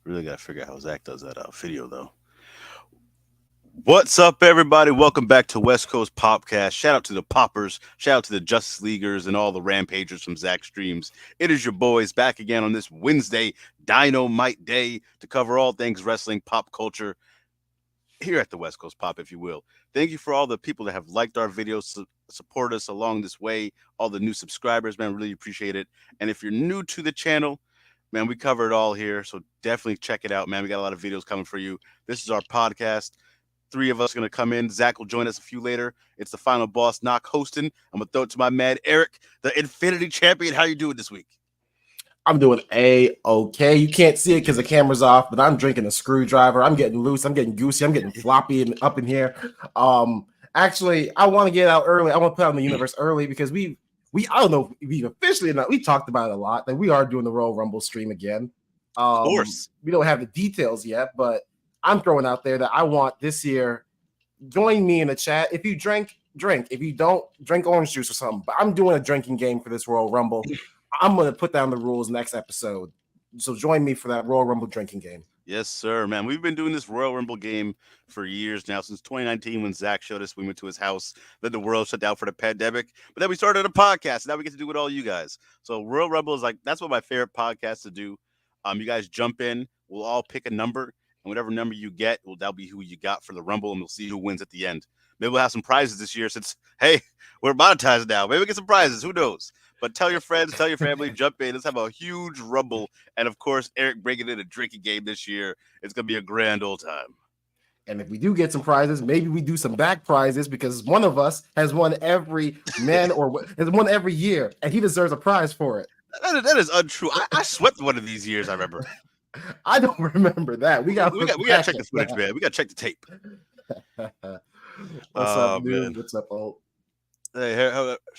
Really got to figure out how Zach does that video, though. What's up, everybody? Welcome back to West Coast POPcast. Shout out to the Poppers. Shout out to the Justice Leaguers and all the Rampagers from Zach Streams. It is your boys back again on this Wednesday, Dynamite Day, to cover all things wrestling, pop culture, here at the West Coast Pop, if you will. Thank you for all the people that have liked our videos, support us along this way, all the new subscribers, man, really appreciate it. And if you're new to the channel, man, we cover it all here, so definitely check it out, man. We got a lot of videos coming for you. This is our podcast. Three of us are going to come in. Zach will join us a few later. It's the final boss knock hosting. I'm going to throw it to my man, Eric, the Infinity Champion. How you doing this week? I'm doing A-okay. You can't see it because the camera's off, but I'm drinking a screwdriver. I'm getting loose. I'm getting goosey. I'm getting floppy and up in here. Actually, I want to get out early. I want to put out in the universe early because we I don't know if we officially or not. We talked about it a lot that we are doing the Royal Rumble stream again. Of course. We don't have the details yet, but I'm throwing out there that I want this year. Join me in the chat. If you drink. If you don't, drink orange juice or something. But I'm doing a drinking game for this Royal Rumble. I'm going to put down the rules next episode. So join me for that Royal Rumble drinking game. Yes, sir, man. We've been doing this Royal Rumble game for years now, since 2019 when Zach showed us. We went to his house. Then the world shut down for the pandemic. But then we started a podcast. And now we get to do it with all you guys. So Royal Rumble is that's one of my favorite podcasts to do. You guys jump in. We'll all pick a number. And whatever number you get, that'll be who you got for the Rumble. And we'll see who wins at the end. Maybe we'll have some prizes this year since, hey, we're monetized now. Maybe we get some prizes. Who knows? But tell your friends, tell your family, jump in. Let's have a huge Rumble. And, of course, Eric bringing in a drinking game this year. It's going to be a grand old time. And if we do get some prizes, maybe we do some back prizes because one of us has won every year, and he deserves a prize for it. That is untrue. I swept one of these years, I remember. I don't remember that. We got to check the footage, man. We got to check the tape. What's up, dude? Man. What's up, Old? Hey,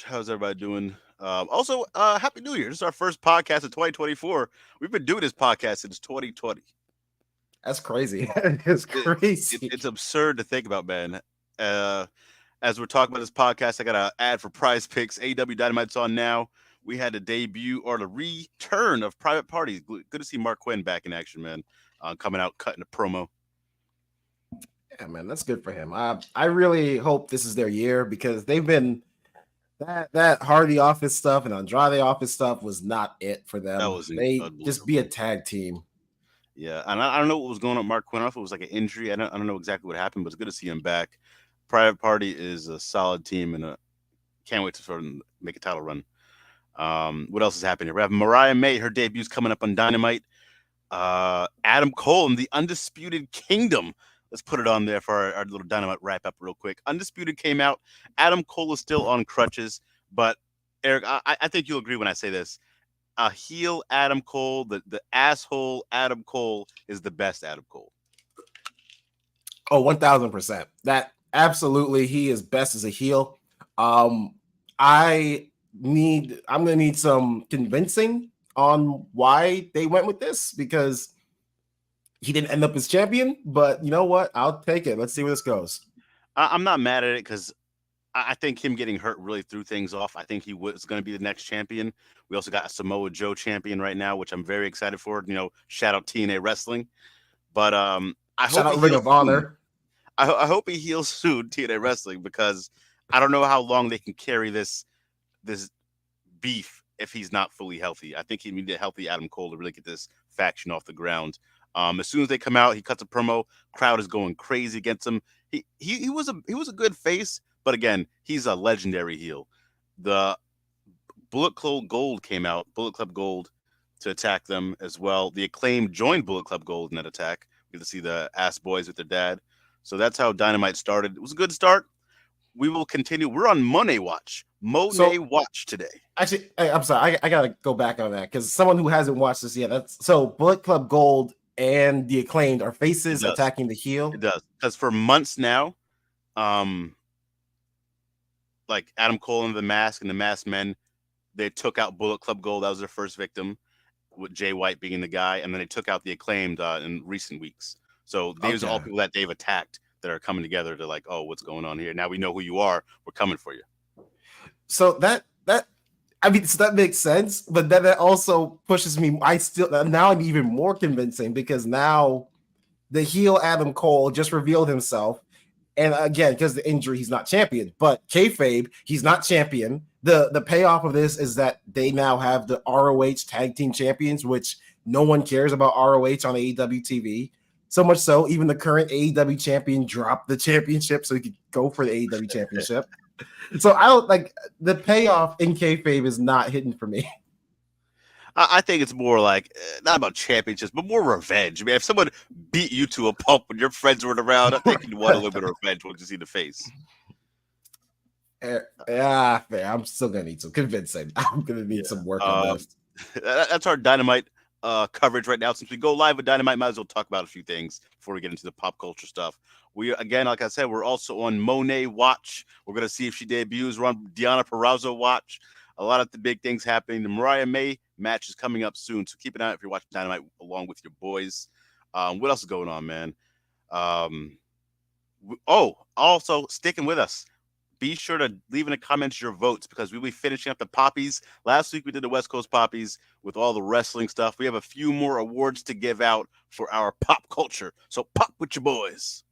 how's everybody doing? Also, Happy New Year. This is our first podcast of 2024. We've been doing this podcast since 2020. That's crazy. It's crazy. It's absurd to think about, man. As we're talking about this podcast, I got an ad for Prize Picks. AEW Dynamite's on now. We had the debut or the return of Private Party. Good to see Mark Quinn back in action, man. Coming out, cutting a promo. Yeah, man, that's good for him. I really hope this is their year because they've been that Hardy Office stuff and Andrade Office stuff was not it for them. They just be a tag team. Yeah, and I don't know what was going on with Mark Quinn. I don't know if it was like an injury. I don't know exactly what happened, but it's good to see him back. Private Party is a solid team, and can't wait to sort of make a title run. What else is happening here? We have Mariah May. Her debut's coming up on Dynamite. Adam Cole and the Undisputed Kingdom. Let's put it on there for our little Dynamite wrap up real quick. Undisputed came out. Adam Cole is still on crutches, but Eric, I think you'll agree when I say this. A heel Adam Cole, the asshole Adam Cole is the best Adam Cole. Oh, 1,000%. That absolutely, he is best as a heel. I'm gonna need some convincing on why they went with this because he didn't end up as champion, but you know what? I'll take it. Let's see where this goes. I'm not mad at it because I think him getting hurt really threw things off. I think he was going to be the next champion. We also got a Samoa Joe champion right now, which I'm very excited for. Shout out TNA Wrestling. But shout out Ring of Honor. I hope he heals soon, TNA Wrestling, because I don't know how long they can carry this beef if he's not fully healthy. I think he needed a healthy Adam Cole to really get this faction off the ground. As soon as they come out, he cuts a promo. Crowd is going crazy against him. He was a good face, but again, he's a legendary heel. The Bullet Club Gold came out, Bullet Club Gold, to attack them as well. The Acclaimed joined Bullet Club Gold in that attack. We get to see the ass boys with their dad. So that's how Dynamite started. It was a good start. We will continue. We're on Monday Watch. Watch today. Actually, I'm sorry. I gotta go back on that because someone who hasn't watched this yet. So Bullet Club Gold and the Acclaimed are faces attacking the heel. It does, because for months now, like Adam Cole and the Mask and the Masked Men, they took out Bullet Club Gold. That was their first victim, with Jay White being the guy, and then they took out the Acclaimed in recent weeks. So these are all people that they've attacked that are coming together to what's going on here? Now we know who you are. We're coming for you. So that I mean, so that makes sense, but then that also pushes me. Now I'm even more convincing because now the heel Adam Cole just revealed himself. And again, because of the injury, he's not champion. But kayfabe, he's not champion. The payoff of this is that they now have the ROH Tag Team Champions, which no one cares about ROH on AEW TV. So much so, even the current AEW champion dropped the championship so he could go for the AEW championship. So I don't like the payoff in kayfabe is not hidden for me. I think it's more like not about championships, but more revenge. I mean, if someone beat you to a pulp when your friends weren't around, I think you want a little bit of revenge once you see the face. Yeah, fair. I'm still gonna need some convincing. I'm gonna need some work on this. That's our Dynamite coverage right now. Since we go live with Dynamite, might as well talk about a few things before we get into the pop culture stuff. We again, like I said, we're also on Monet Watch. We're gonna see if she debuts. We're on Deonna Purrazzo Watch. A lot of the big things happening. The Mariah May match is coming up soon, so keep an eye out if you're watching Dynamite along with your boys. What else is going on, man? Also sticking with us. Be sure to leave in the comments your votes because we'll be finishing up the poppies. Last week we did the West Coast poppies with all the wrestling stuff. We have a few more awards to give out for our pop culture. So pop with your boys.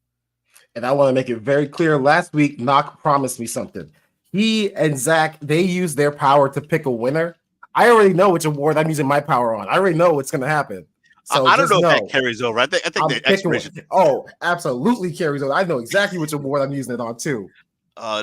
And I want to make it very clear. Last week, Knock promised me something. He and Zach, they used their power to pick a winner. I already know which award I'm using my power on. I already know what's going to happen. So I don't know if that know. carries over. I think I'm the expiration. Oh, absolutely carries over. I know exactly which award I'm using it on too.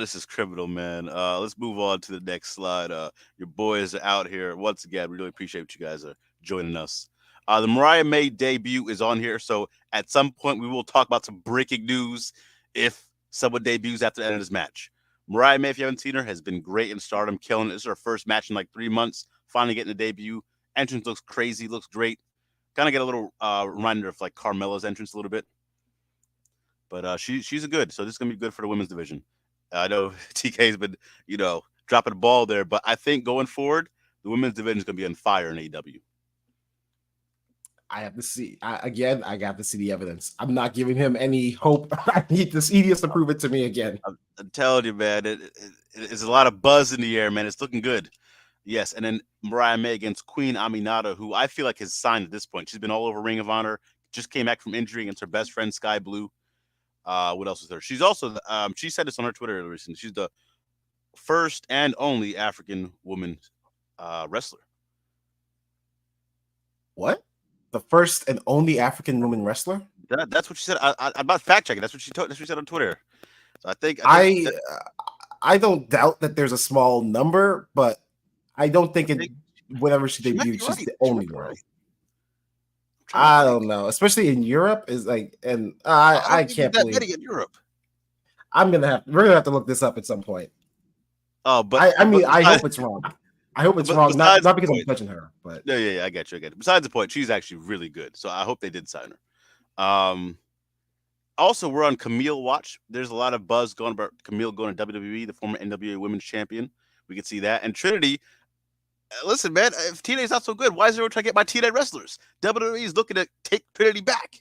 This is criminal, man. Let's move on to the next slide. Your boys are out here once again. We really appreciate you guys are joining us. The Mariah May debut is on here, so at some point we will talk about some breaking news if someone debuts after the end of this match. Mariah May, if you haven't seen her, has been great in Stardom, killing it. This is her first match in like 3 months. Finally getting a debut. Entrance looks crazy, looks great. Kind of get a little reminder of like Carmella's entrance a little bit, but she's a good. So this is gonna be good for the women's division. I know TK's been, dropping the ball there, but I think going forward, the women's division is going to be on fire in AEW. I have to see. I got to see the evidence. I'm not giving him any hope. I need this. He needs to prove it to me again. I'm telling you, man, it's a lot of buzz in the air, man. It's looking good. Yes, and then Mariah May against Queen Aminata, who I feel like has signed at this point. She's been all over Ring of Honor. Just came back from injury against her best friend Sky Blue. What else is there? She's also she said this on her Twitter recently. She's the first and only African woman wrestler. What? The first and only African woman wrestler? That's what she said. I'm not fact checking. That's what she said on Twitter. So I think I don't doubt that there's a small number, but I don't think whenever she debuted, she's the only one. Right. I don't know, especially in Europe is like, and I can't believe that in Europe. we're gonna have to look this up at some point. Oh, but I hope it's wrong. I hope it's wrong, not because I'm judging her, but yeah, I get you. Besides the point, she's actually really good, so I hope they did sign her. Also, we're on Camille Watch. There's a lot of buzz going about Camille going to WWE, the former NWA Women's Champion. We can see that, and Trinity. Listen, man, if TNA's not so good, why is everyone trying to get my TNA wrestlers? WWE is looking to take Trinity back.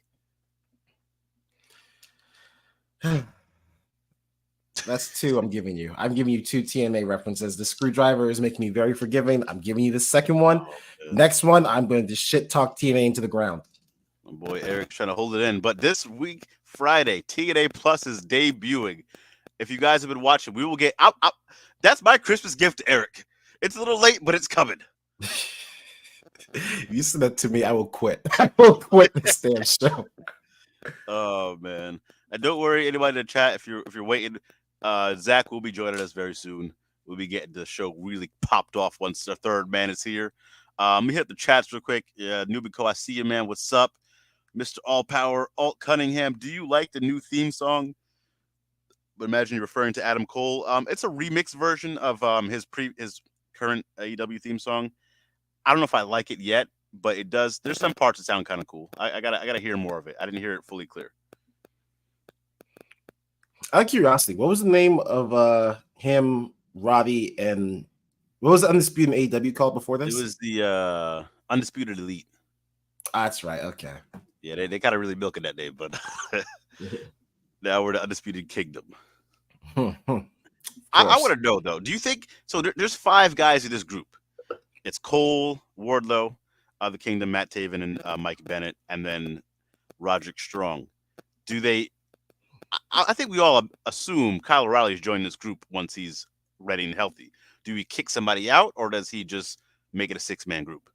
That's two I'm giving you. I'm giving you two TNA references. The screwdriver is making me very forgiving. I'm giving you the second one. Next one, I'm going to shit talk TNA into the ground. My boy Eric's trying to hold it in. But this week, Friday, TNA Plus is debuting. If you guys have been watching, we will get out. That's my Christmas gift to Eric. It's a little late, but it's coming. If you send that to me, I will quit. I will quit this damn show. Oh man. And don't worry, anybody in the chat, if you're waiting, Zach will be joining us very soon. We'll be getting the show really popped off once the third man is here. Let me hit the chats real quick. Yeah, Nubico, I see you, man. What's up? Mr. All Power, Alt Cunningham. Do you like the new theme song? But imagine you're referring to Adam Cole. It's a remix version of his current AEW theme song. I don't know if I like it yet, but it does. There's some parts that sound kind of cool. I gotta hear more of it. I didn't hear it fully clear. Out of curiosity, what was the name of him, Roddy, and what was the Undisputed AEW called before this? It was the Undisputed Elite. That's right. Okay. Yeah, they kind of really milking that name, but now we're the Undisputed Kingdom. I want to know though. Do you think so? There's 5 guys in this group. It's Cole, Wardlow, the Kingdom, Matt Taven, and Mike Bennett, and then Roderick Strong. Do they? I think we all assume Kyle O'Reilly is joining this group once he's ready and healthy. Do we kick somebody out, or does he just make it a 6-man group?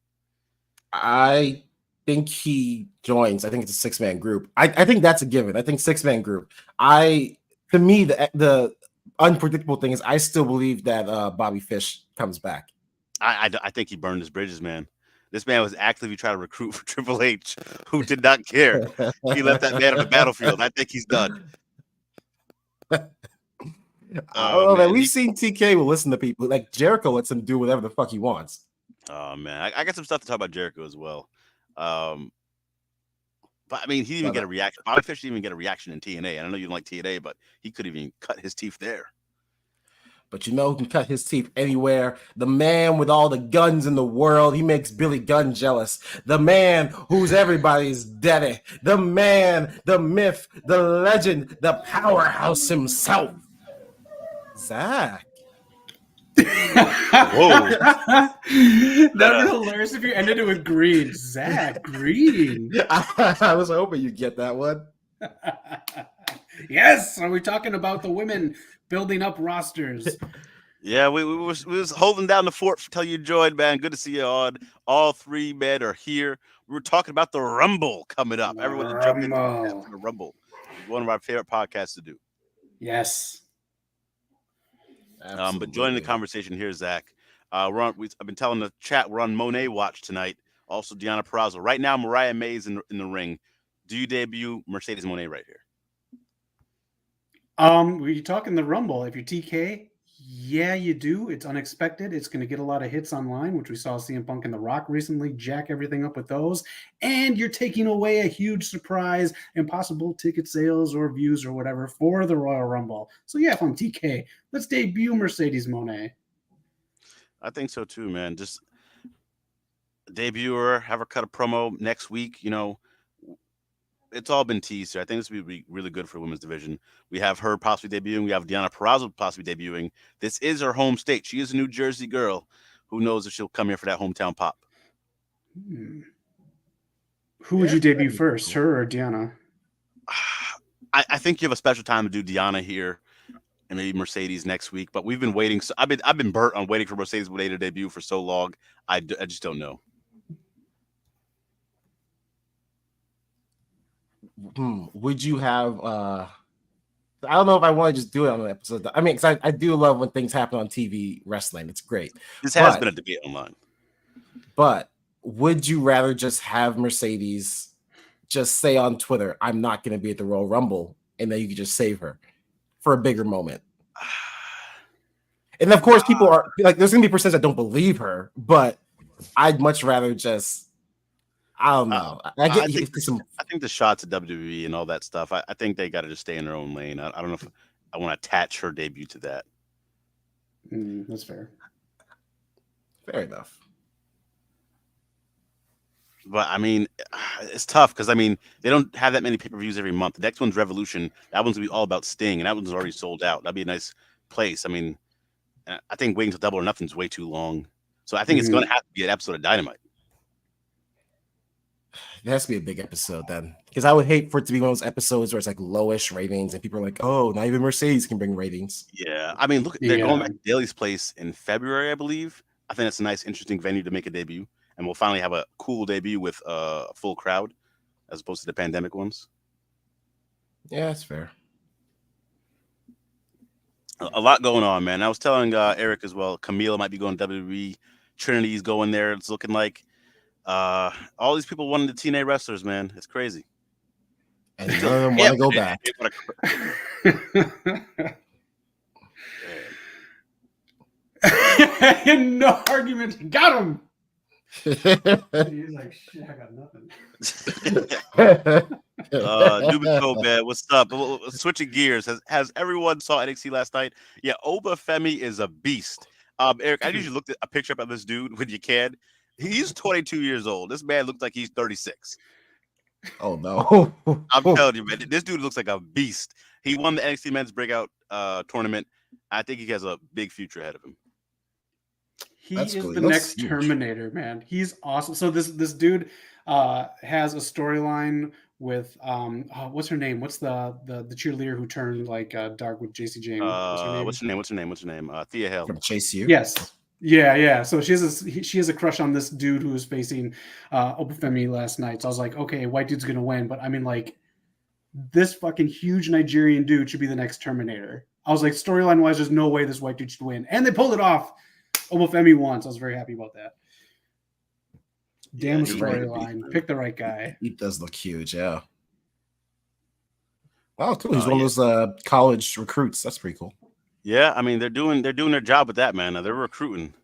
I think he joins. I think it's a 6-man group. I think that's a given. I think 6-man group. To me, the unpredictable thing is I still believe that Bobby Fish comes back. I think he burned his bridges, man. This man was actively trying to recruit for Triple H, who did not care. He left that man on the battlefield. I think he's done. Man. We've seen TK will listen to people. Like Jericho lets him do whatever the fuck he wants. Oh man, I got some stuff to talk about Jericho as well. But I mean, he didn't even get a reaction. Bobby Fish didn't even get a reaction in TNA. I know you don't like TNA, but he could even cut his teeth there. But you know who can cut his teeth anywhere? The man with all the guns in the world. He makes Billy Gunn jealous. The man who's everybody's daddy. The man, the myth, the legend, the powerhouse himself. Zach. Whoa. That would be hilarious if you ended it with Green. Zach Green. I was hoping you'd get that one. Yes. Are we talking about the women building up rosters? Yeah, we was holding down the fort until you joined, man. Good to see you on. All 3 men are here. We were talking about the Rumble coming up. Everyone to jump in for the Rumble. One of our favorite podcasts to do. Yes. But joining the conversation here, Zach. I've been telling the chat we're on Monet watch tonight. Also, Deonna Purrazzo. Right now, Mariah May's in the ring. Do you debut Mercedes Moné right here? Were you talking the Rumble? If you're TK, yeah, you do. It's unexpected. It's going to get a lot of hits online, which we saw CM Punk and The Rock recently jack everything up with those. And you're taking away a huge surprise and possible ticket sales or views or whatever for the Royal Rumble. So yeah, if I'm TK, let's debut Mercedes Moné. I think so too, man. Just debut her, have her cut a promo next week. You know, it's all been teased here. I think this would be really good for the women's division. We have her possibly debuting. We have Deonna Purrazzo possibly debuting. This is her home state. She is a New Jersey girl. Who knows if she'll come here for that hometown pop? Who would you debut first, her or Deonna? I think you have a special time to do Deonna here and maybe Mercedes next week. But we've been waiting. So I've been burnt on waiting for Mercedes Moné to debut for so long. I just don't know. Would you have I don't know if I want to just do it on an episode. I mean, because I do love when things happen on TV wrestling. It's great. This has been a debate online. But would you rather just have Mercedes just say on Twitter, I'm not going to be at the Royal Rumble, and then you could just save her for a bigger moment? And of course, people are like, there's going to be percents that don't believe her, but I'd much rather just, I don't know. I think the shots at WWE and all that stuff, I think they got to just stay in their own lane. I don't know if I want to attach her debut to that. That's fair. Fair enough. But I mean, it's tough because I mean, they don't have that many pay-per-views every month. The next one's Revolution. That one's gonna be all about Sting, and that one's already sold out. That'd be a nice place. I mean, I think waiting until Double or Nothing's way too long. So I think it's gonna have to be an episode of Dynamite. It has to be a big episode then, because I would hate for it to be one of those episodes where it's like lowish ratings and people are like, "Oh, not even Mercedes can bring ratings." Yeah, I mean, look, they're going back to Daly's Place in February, I believe. I think that's a nice, interesting venue to make a debut, and we'll finally have a cool debut with a full crowd, as opposed to the pandemic ones. Yeah, that's fair. A lot going on, man. I was telling Eric as well. Camila might be going to WWE. Trinity's going there. It's looking like. All these people wanting the TNA wrestlers, man. It's crazy. And none of them want to go back. No argument. Got him. He's like, shit, I got nothing. Nubico, man, what's up? Switching gears. Has everyone saw NXT last night? Yeah, Oba Femi is a beast. Eric, I usually looked at a picture of this dude when you can. He's 22 years old. This man looks like he's 36. Oh no! I'm telling you, man, this dude looks like a beast. He won the NXT Men's Breakout tournament. I think he has a big future ahead of him. He That's is cool. the He looks next huge. Terminator, man. He's awesome. So this dude has a storyline with what's her name? What's the cheerleader who turned like dark with JC Jane? What's her name? What's her name? Thea Hale. From Chase U. Yes. Yeah. So she has a crush on this dude who was facing Obafemi last night. So I was like, okay, white dude's gonna win. But I mean, like, this fucking huge Nigerian dude should be the next Terminator. I was like, storyline wise, there's no way this white dude should win, and they pulled it off. Obafemi won, so I was very happy about that. Damn storyline. Pick the right guy. He does look huge, yeah. Oh, cool. He's one of those college recruits. That's pretty cool. Yeah, I mean they're doing their job with that, man. They're recruiting.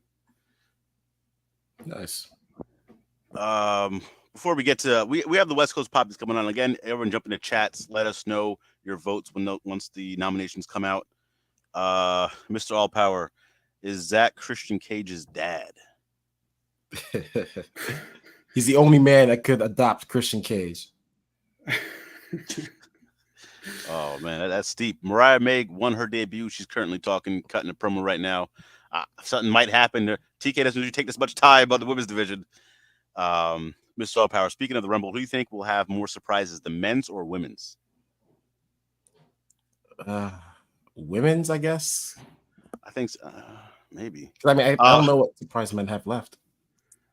Nice. Before we get to we have the West Coast Pop that's coming on again. Everyone jump in the chats. Let us know your votes once the nominations come out. Mr. All Power, is Zach Christian Cage's dad? He's the only man that could adopt Christian Cage. Oh man, that's steep. Mariah May won her debut. She's currently cutting a promo right now. Something might happen. TK doesn't usually take this much time about the women's division. Mr. All Power, speaking of the Rumble, who do you think will have more surprises, the men's or women's? Women's, I guess. I think maybe. I mean, I don't know what surprise men have left.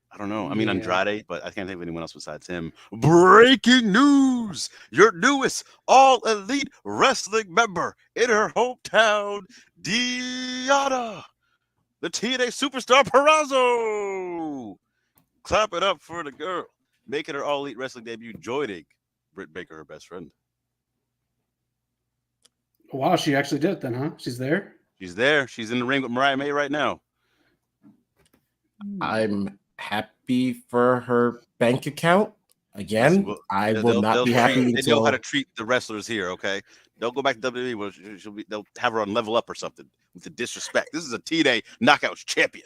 I don't know. I mean, Andrade, but I can't think of anyone else besides him. Breaking news! Your newest All Elite Wrestling member in her hometown, Deonna, the TNA superstar Purrazzo. Clap it up for the girl, making her All Elite Wrestling debut, joining Britt Baker, her best friend. Wow, she actually did it then, huh? She's there? She's there. She's in the ring with Mariah May right now. I'm happy for her bank account. Again, I will not be happy They know how to treat the wrestlers here, okay? Don't go back to WWE. They'll have her on Level Up or something with the disrespect. This is a TNA Knockouts champion.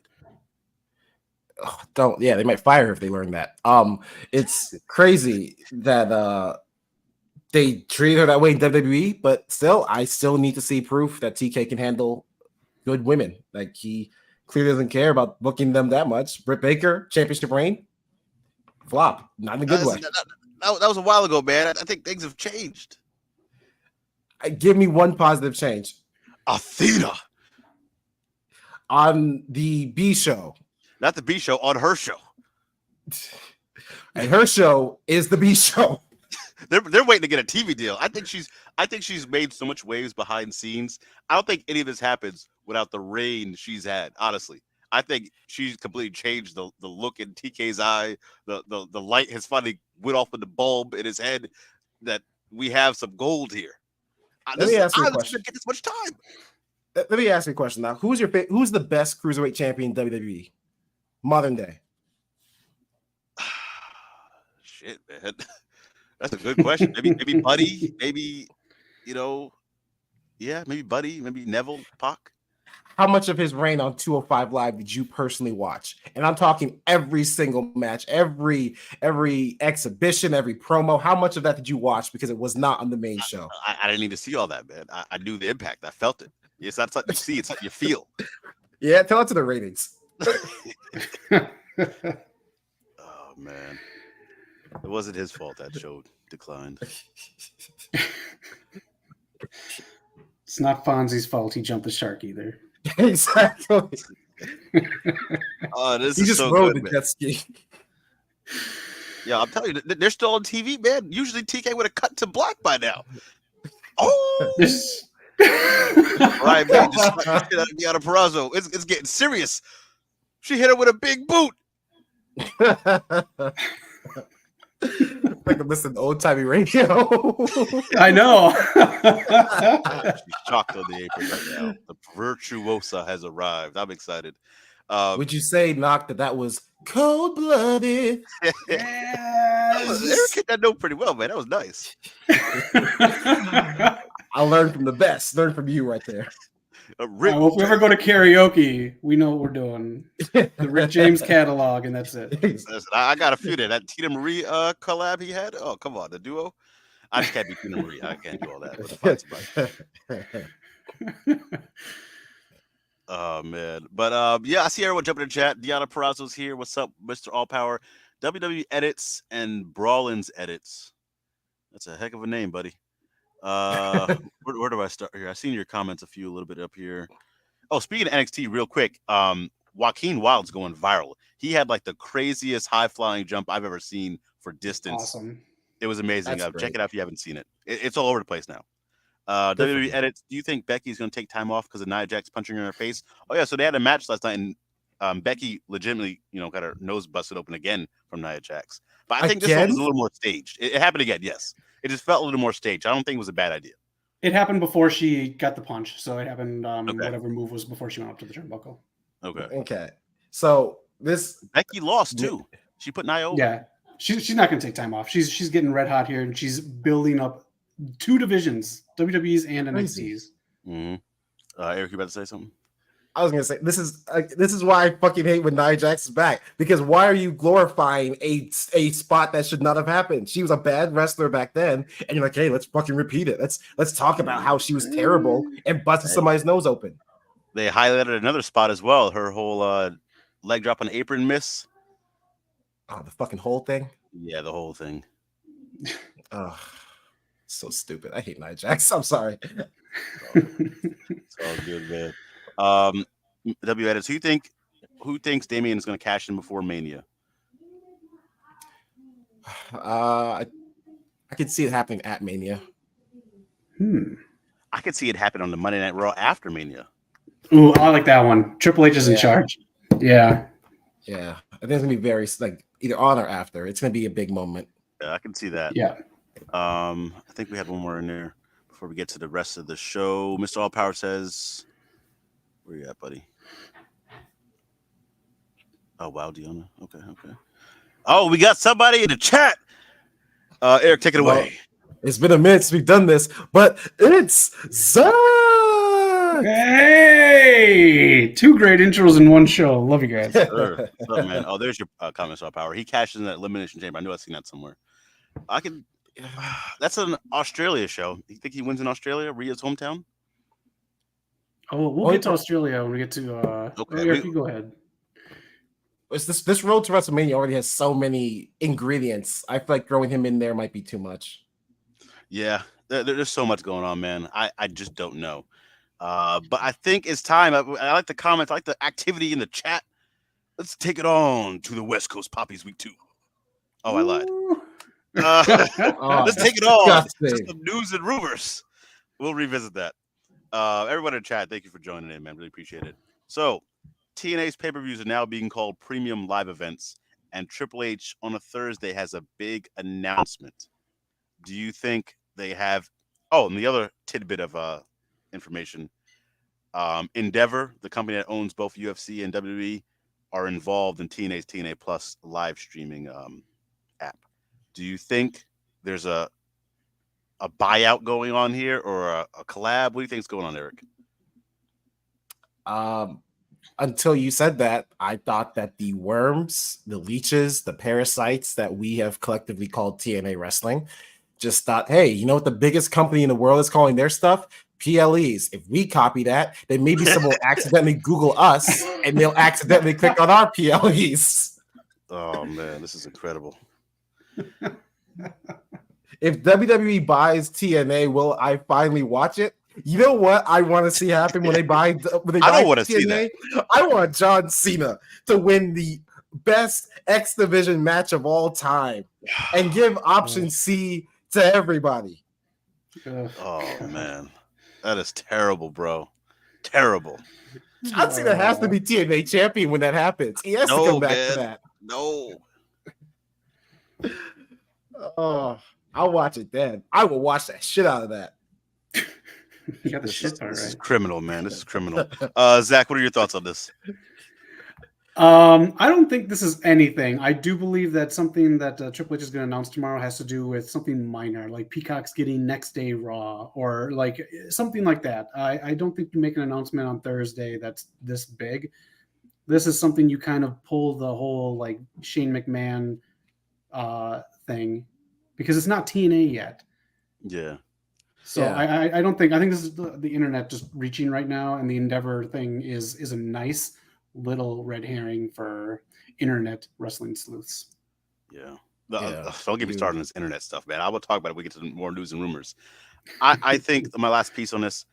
They might fire her if they learn that. It's crazy that they treat her that way in WWE, but still, I still need to see proof that TK can handle good women. Like, he clearly doesn't care about booking them that much. Britt Baker, championship reign, flop, not in a good way. That was a while ago, man. I think things have changed. Give me one positive change. Athena on the B show. Not the B show, on her show. And her show is the B show. They're waiting to get a TV deal. I think she's made so much waves behind the scenes. I don't think any of this happens without the reign she's had. Honestly, I think she's completely changed the look in TK's eye. The light has finally went off with the bulb in his head that we have some gold here. Let me ask you a question. Get this much time. Let me ask you a question now. Who's the best cruiserweight champion in WWE modern day? Shit, man. That's a good question. Maybe Buddy, maybe, maybe Buddy, maybe Neville, Pac. How much of his reign on 205 Live did you personally watch? And I'm talking every single match, every exhibition, every promo. How much of that did you watch because it was not on the main show? I didn't need to see all that, man. I knew the impact. I felt it. It's not something you see, it's something you feel. Yeah, tell it to the ratings. Oh, man. It wasn't his fault that show declined. It's not Fonzie's fault he jumped the shark either. Exactly. Oh, this he is just so rode good, the man. jet ski. Yeah, I'm telling you, they're still on TV, man. Usually TK would have cut to black by now. Oh! Right, man. Just get out of Deonna Purrazzo. It's getting serious. She hit her with a big boot. Like I'm listening to old-timey radio. I know. She's shocked on the apron right now. The virtuosa has arrived. I'm excited. Would you say, Knock, that was cold-blooded? Yes. Eric hit that note pretty well, man. That was nice. I learned from the best. Learned from you right there. Well, if we ever go to karaoke, we know what we're doing. The Rick James catalog, and that's it. Listen, I got a few there. That Tina Marie collab he had. Oh, come on, the duo. I just can't be Tina Marie. I can't do all that. Oh man, but yeah, I see everyone jumping in the chat. Deonna Purrazzo's here. What's up, Mr. All Power? WWE edits and Brawlin's edits. That's a heck of a name, buddy. Where do I start here? I seen your comments a little bit up here. Oh, speaking of NXT, real quick, Joaquin Wilde's going viral. He had like the craziest high flying jump I've ever seen for distance. Awesome. It was amazing. That's Check great. it out if you haven't seen it. It's all over the place now. Good for WWE him. edits. Do you think Becky's going to take time off because of Nia Jax punching her in her face? Oh yeah, so they had a match last night, and Becky legitimately, got her nose busted open again from Nia Jax. But I think this one Again? was a little more staged. It happened again. Yes, it just felt a little more staged. I don't think it was a bad idea. It happened before she got the punch, so it happened Okay. whatever move was before she went up to the turnbuckle. Okay. So this Becky lost too. She put Nia over. Yeah, she's not going to take time off. She's getting red hot here, and she's building up 2 divisions, WWE's and Crazy. NXT's. Mm-hmm. Eric, you about to say something? I was gonna say this is why I fucking hate when Nia Jax is back, because why are you glorifying a spot that should not have happened? She was a bad wrestler back then, and you're like, hey, let's fucking repeat it. Let's talk about how she was terrible and busted somebody's nose open. They highlighted another spot as well. Her whole leg drop on apron miss. Oh, the fucking whole thing. Yeah, the whole thing. Oh, so stupid. I hate Nia Jax. I'm sorry. It's all good, man. W edits. Who thinks Damian is going to cash in before Mania? I could see it happening at Mania. I could see it happen on the Monday Night Raw after Mania. Ooh, I like that one. Triple H is in charge. Yeah. Yeah, I think it's gonna be very either on or after. It's gonna be a big moment. Yeah, I can see that. Yeah. I think we had one more in there before we get to the rest of the show. Mr. All Power says, "Where you at, buddy?" Oh wow, Deonna. Okay. Oh, we got somebody in the chat. Eric, take it away. It's been a minute since we've done this, but it's sucked. Hey, 2 great intros in one show. Love you guys. Sure. What's up, man? Oh, there's your comments, All Power. He cashed in that elimination chamber. I knew I'd seen that somewhere. That's an Australia show. You think he wins in Australia, Rhea's hometown? Oh, we'll get to Australia when we get to. Okay, Eric, you go ahead. It's this road to WrestleMania already has so many ingredients. I feel like throwing him in there might be too much. Yeah, there's so much going on, man. I just don't know. But I think it's time. I like the comments. I like the activity in the chat. Let's take it on to the West Coast Poppies Week 2. Oh, I lied. Let's take it on. Just some news and rumors. We'll revisit that. Everyone in chat, thank you for joining in, man. Really appreciate it. So, TNA's pay-per-views are now being called premium live events, and Triple H on a Thursday has a big announcement. Do you think they have? Oh, and the other tidbit of information: Endeavor, the company that owns both UFC and WWE, are involved in TNA's TNA Plus live streaming app. Do you think there's a buyout going on here or a collab? What do you think is going on, Eric? Until you said that, I thought that the worms, the leeches, the parasites that we have collectively called TNA Wrestling, just thought, hey, you know what the biggest company in the world is calling their stuff? PLEs. If we copy that, then maybe someone will accidentally Google us and they'll accidentally click on our PLEs. Oh man, this is incredible. If WWE buys TNA, will I finally watch it? You know what I want to see happen when they buy? I don't want to see that. I want John Cena to win the best X Division match of all time and give option C to everybody. Oh man, that is terrible, bro. Terrible. John Cena has to be TNA champion when that happens. He has to come back to that. No. Oh, I'll watch it then. I will watch that shit out of that. You got the shit part This is right. criminal, man. This is criminal. Zach, what are your thoughts on this? I don't think this is anything. I do believe that something that Triple H is going to announce tomorrow has to do with something minor, like Peacock's getting next day Raw or like something like that. I don't think you make an announcement on Thursday that's this big. This is something you kind of pull the whole like Shane McMahon thing because it's not TNA yet. Yeah. So I don't think, I think this is the internet just reaching right now, and the Endeavor thing is a nice little red herring for internet wrestling sleuths. Yeah. Don't get me started on this internet stuff, man. I will talk about it when we get to more news and rumors. I think my last piece on this,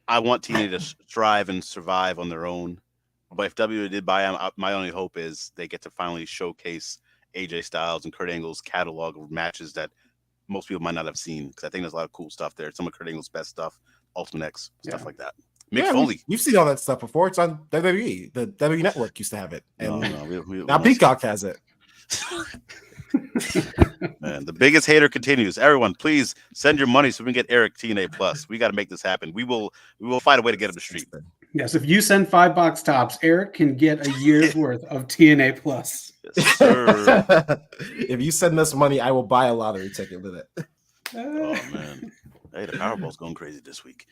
I want TNA to strive and survive on their own. But if WWE did buy them, my only hope is they get to finally showcase AJ Styles and Kurt Angle's catalog of matches that most people might not have seen, because I think there's a lot of cool stuff there. Some of Kurt Angle's best stuff, Ultimate X, stuff like that. Mick Foley. You've seen all that stuff before. It's on WWE. The WWE Network used to have it. And now Peacock has it. Man, the biggest hater continues. Everyone, please send your money so we can get Eric TNA Plus. We got to make this happen. We will find a way to get him to street. Yes, if you send $5 tops, Eric can get a year's worth of TNA Plus. Yes, sir. If you send us money, I will buy a lottery ticket with it. Oh man, hey, the Powerball's going crazy this week.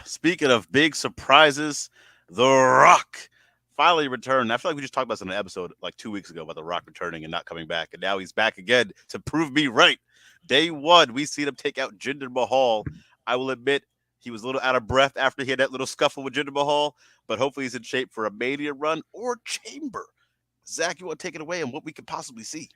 Speaking of big surprises, The Rock finally returned. I feel like we just talked about this in an episode like 2 weeks ago about The Rock returning and not coming back, and now he's back again to prove me right. Day one, we seen him take out Jinder Mahal. I will admit he was a little out of breath after he had that little scuffle with Jinder Mahal, but hopefully he's in shape for a Mania run or Chamber. Zach, you want to take it away and what we could possibly see?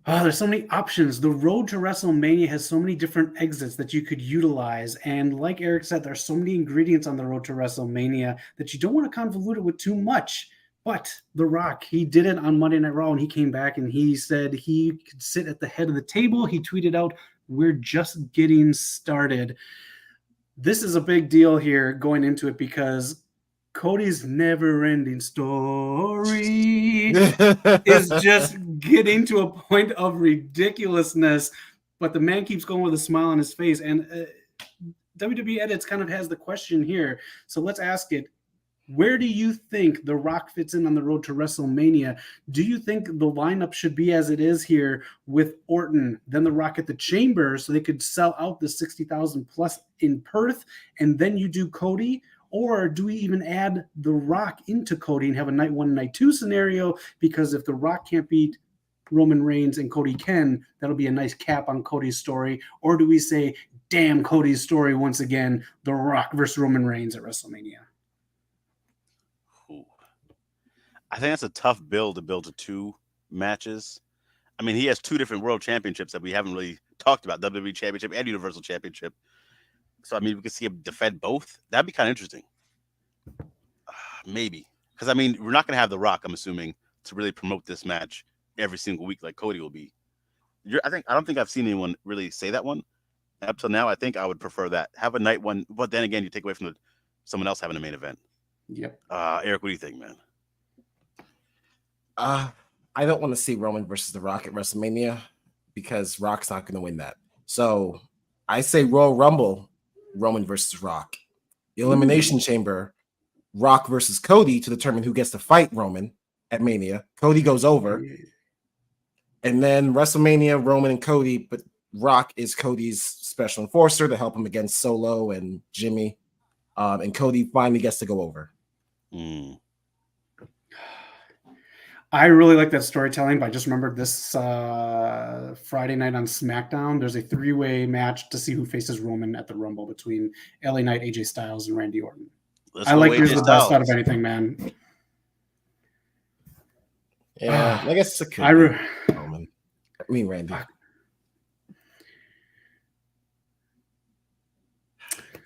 Oh, there's so many options. The road to WrestleMania has so many different exits that you could utilize. And like Eric said, there's so many ingredients on the road to WrestleMania that you don't want to convolute it with too much. But The Rock, he did it on Monday Night Raw, and he came back and he said he could sit at the head of the table. He tweeted out, "We're just getting started." This is a big deal here going into it because Cody's never-ending story is just getting to a point of ridiculousness, but the man keeps going with a smile on his face. And WWE Edits kind of has the question here, so let's ask it. Where do you think The Rock fits in on the road to WrestleMania? Do you think the lineup should be as it is here with Orton, then The Rock at the Chamber, so they could sell out the 60,000 plus in Perth, and then you do Cody? Or do we even add The Rock into Cody and have a night one, night two scenario? Because if The Rock can't beat Roman Reigns and Cody can, that'll be a nice cap on Cody's story. Or do we say, damn Cody's story once again, The Rock versus Roman Reigns at WrestleMania? I think that's a tough build to build to two matches. I mean, he has two different world championships that we haven't really talked about, WWE Championship and Universal Championship. So, I mean, we could see him defend both. That'd be kind of interesting. Maybe. Because, I mean, we're not going to have The Rock, I'm assuming, to really promote this match every single week like Cody will be. I don't think I've seen anyone really say that one. Up till now, I think I would prefer that. Have a night one, but then again, you take away from someone else having a main event. Yep. Eric, what do you think, man? I don't want to see Roman versus The Rock at WrestleMania because Rock's not going to win that. So I say Royal Rumble, Roman versus Rock. Elimination Chamber, Rock versus Cody to determine who gets to fight Roman at Mania. Cody goes over. And then WrestleMania, Roman and Cody, but Rock is Cody's special enforcer to help him against Solo and Jimmy. And Cody finally gets to go over. I really like that storytelling, but I just remembered this Friday night on SmackDown, there's a three-way match to see who faces Roman at the Rumble between LA Knight, AJ Styles, and Randy Orton. I like here's the best out of anything, man. Yeah, I guess it's a Roman. I mean, Randy.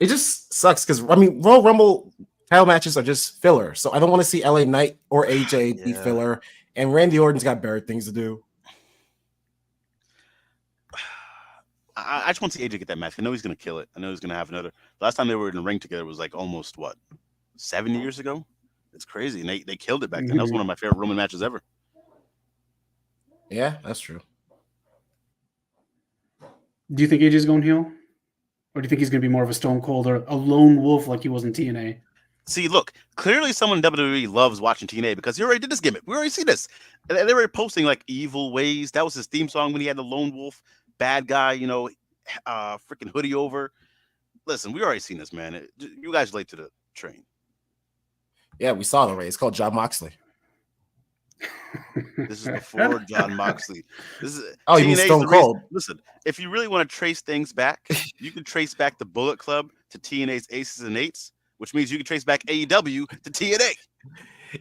It just sucks because, I mean, Royal Rumble title matches are just filler. So I don't want to see LA Knight or AJ be filler. And Randy Orton's got better things to do. I just want to see AJ get that match. I know he's going to kill it. I know he's going to have another. Last time they were in the ring together was like almost, 7 years ago? It's crazy. And they killed it back then. That was one of my favorite Roman matches ever. Yeah, that's true. Do you think AJ's going heel? Or do you think he's going to be more of a Stone Cold or a lone wolf like he was in TNA? See, look, clearly someone in WWE loves watching TNA because he already did this gimmick. We already see this. And they were posting like Evil Ways. That was his theme song when he had the lone wolf, bad guy, freaking hoodie over. Listen, we already seen this, man. You guys late to the train. Yeah, we saw it already. It's called Jon Moxley. This is before John Moxley. This is Oh, you mean TNA's Stone the reason. Cold? Listen, if you really want to trace things back, you can trace back the Bullet Club to TNA's Aces and Eights, which means you can trace back AEW to TNA.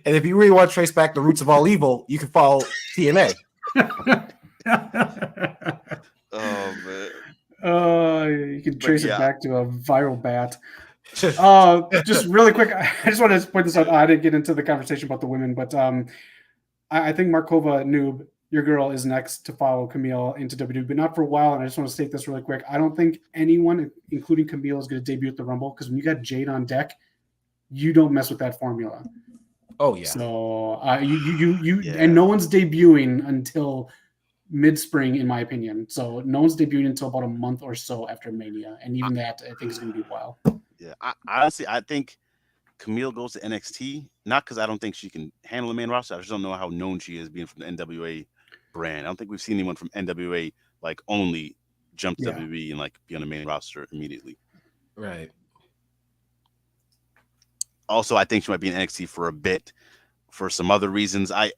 And if you really want to trace back the roots of all evil, you can follow TNA. Oh man. You can trace it back to a viral bat. Just really quick, I just want to point this out. I didn't get into the conversation about the women, but I think Markova Noob, your girl, is next to follow Camille into WWE, but not for a while. And I just want to state this really quick. I don't think anyone, including Camille, is going to debut at the Rumble, because when you got Jade on deck, you don't mess with that formula. Oh yeah. So and no one's debuting until mid-spring, in my opinion. So no one's debuting until about a month or so after Mania, and even that I think is going to be a while. Yeah, honestly, I think Camille goes to NXT, not because I don't think she can handle the main roster. I just don't know how known she is being from the NWA brand. I don't think we've seen anyone from NWA like only jump to WWE and like be on the main roster immediately. Right. Also, I think she might be in NXT for a bit for some other reasons. I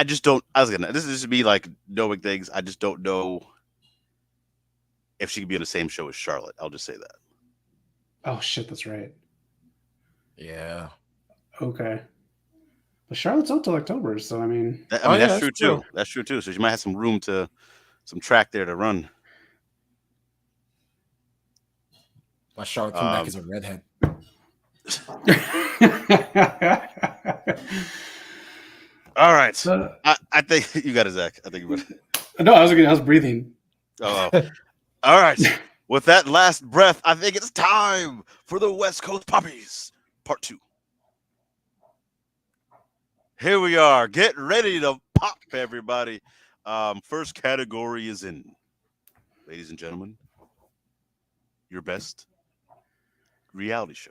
just don't. I was gonna. This is just be like knowing things. I just don't know if she could be on the same show as Charlotte. I'll just say that. Oh shit, that's right. Yeah. Okay. But Charlotte's out till October, so I mean, that's true too. That's true too. So she might have some room some track there to run. My Charlotte come back as a redhead. All right. I think you got it, Zach. I think you got it. No, I was breathing. Oh. All right. With that last breath, I think it's time for the West Coast Poppies, Part 2. Here we are. Get ready to pop, everybody. First category is in. Ladies and gentlemen, your best reality show.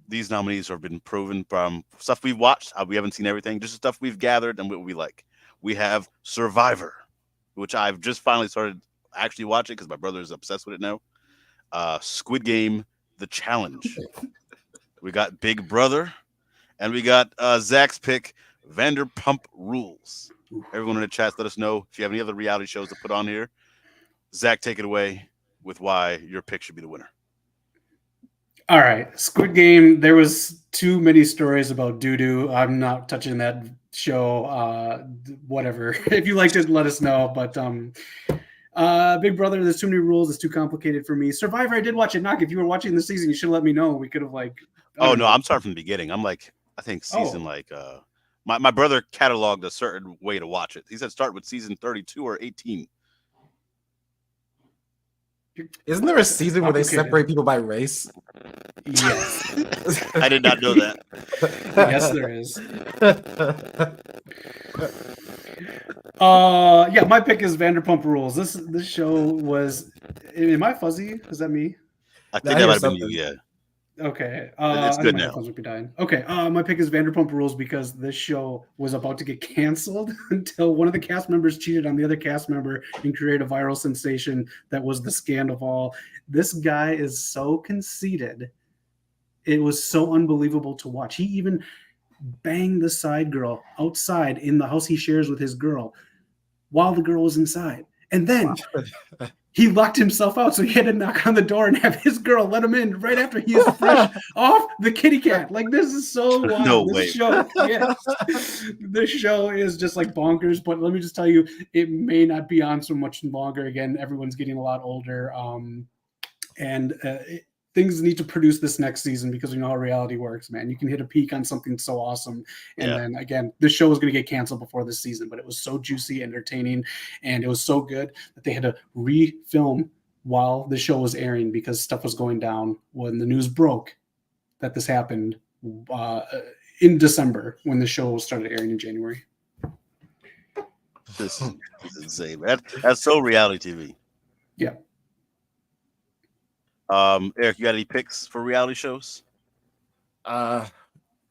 These nominees have been proven from stuff we've watched. We haven't seen everything, just stuff we've gathered and what we like. We have Survivor, which I've just finally started actually watching because my brother is obsessed with it now. Squid Game, The Challenge. We got Big Brother, and we got Zach's pick, Vanderpump Rules. Everyone in the chat, let us know if you have any other reality shows to put on here. Zach, take it away with why your pick should be the winner. All right, Squid Game. There was too many stories about doo-doo. I'm not touching that show. Whatever. If you liked it, let us know. But Big Brother, there's too many rules. It's too complicated for me. Survivor, I did watch it. Knock, if you were watching the season, you should have let me know. We could have I'm starting from the beginning. I'm like, I think season my brother cataloged a certain way to watch it. He said start with season 32 or 18. Isn't there a season where they separate people by race? Yes. I did not know that. Yes, there is. My pick is Vanderpump Rules. This show was. Am I fuzzy? Is that me? I think that might have been you. Yeah. Okay. It's good now. Okay. My pick is Vanderpump Rules because this show was about to get canceled until one of the cast members cheated on the other cast member and created a viral sensation that was the scandal of all. This guy is so conceited. It was so unbelievable to watch. He even banged the side girl outside in the house he shares with his girl while the girl was inside. And then he locked himself out, so he had to knock on the door and have his girl let him in right after he is fresh off the kitty cat. Like, this is so wild. No way. This show is just like bonkers. But let me just tell you, it may not be on so much longer. Again, everyone's getting a lot older, things need to produce this next season because you know how reality works, man. You can hit a peak on something so awesome, and then again, this show was going to get canceled before this season, but it was so juicy, entertaining, and it was so good that they had to refilm while the show was airing because stuff was going down when the news broke that this happened in December when the show started airing in January. This is insane. That's so reality TV. Yeah. Eric, you got any picks for reality shows?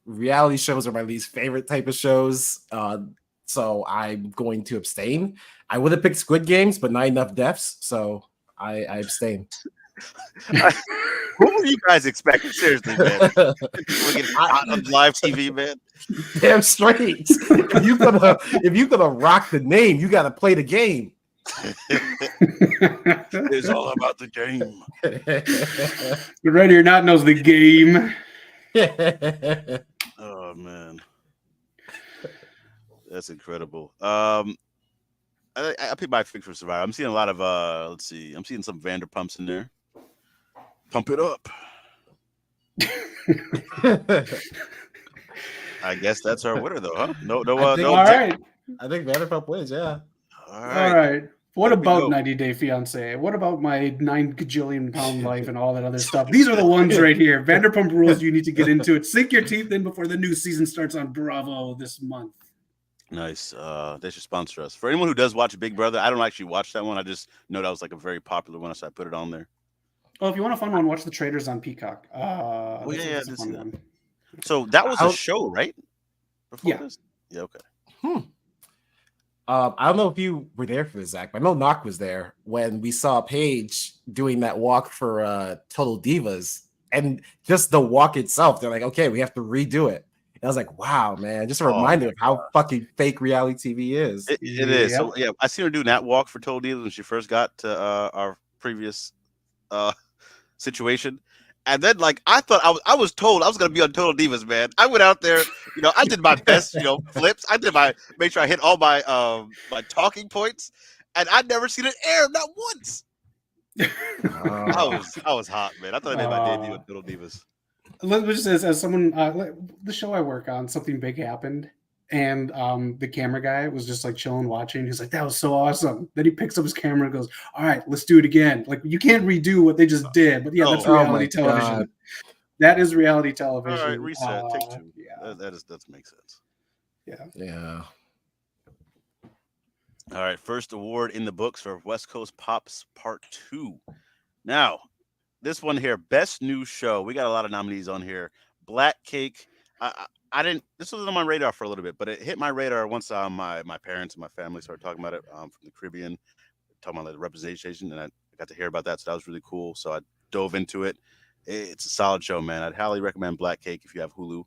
Reality shows are my least favorite type of shows. So I'm going to abstain. I would have picked Squid Games, but not enough deaths, so I abstain. What were you guys expecting? Seriously, man. We're getting hot on live TV, man. Damn straight. If you gonna rock the name, you gotta play the game. It's all about the game. The Ready or Not knows the game. Oh man, that's incredible. I picked my pick for Survivor. I'm seeing a lot of let's see. I'm seeing some Vanderpumps in there. Pump it up. I guess that's our winner, though, huh? No. All right. I think Vanderpump wins. Yeah. All All right. What There we about go. 90 Day Fiance? What about my 9 gajillion pound life and all that other stuff? These are the ones right here. Vanderpump Rules. You need to get into it. Sink your teeth in before the new season starts on Bravo this month. Nice. They should sponsor us. For anyone who does watch Big Brother, I don't actually watch that one. I just know that was like a very popular one, so I put it on there. Oh, if you want a fun one, watch The Traders on Peacock. That's a fun one. So that was a show, right? Before Yeah. this? Yeah. Okay. I don't know if you were there for this, Zach, but I know Knock was there when we saw Paige doing that walk for Total Divas, and just the walk itself. They're like, okay, we have to redo it. And I was like, wow, man, just a reminder of how fucking fake reality TV is. It is. So yeah, I seen her do that walk for Total Divas when she first got to our previous situation. And then, like, I thought I was told I was gonna be on Total Divas, man. I went out there, I did my best, flips. I did make sure I hit all my my talking points, and I'd never seen it air, not once. I was hot, man. I thought I made my debut on Total Divas. Let's just say, as someone, the show I work on, something big happened, and the camera guy was just like chilling, watching. He's like, "That was so awesome." Then he picks up his camera and goes, "All right, let's do it again." Like, you can't redo what they just did, but yeah, that's reality television. God. That is reality television. All right, reset. Take two. Yeah, that makes sense. Yeah. All right, first award in the books for West Coast Pops Part 2. Now, this one here, best new show. We got a lot of nominees on here. Black Cake. I didn't. This was on my radar for a little bit, but it hit my radar once my parents and my family started talking about it from the Caribbean, talking about the representation, and I got to hear about that. So that was really cool. So I dove into it. It's a solid show, man. I'd highly recommend Black Cake if you have Hulu.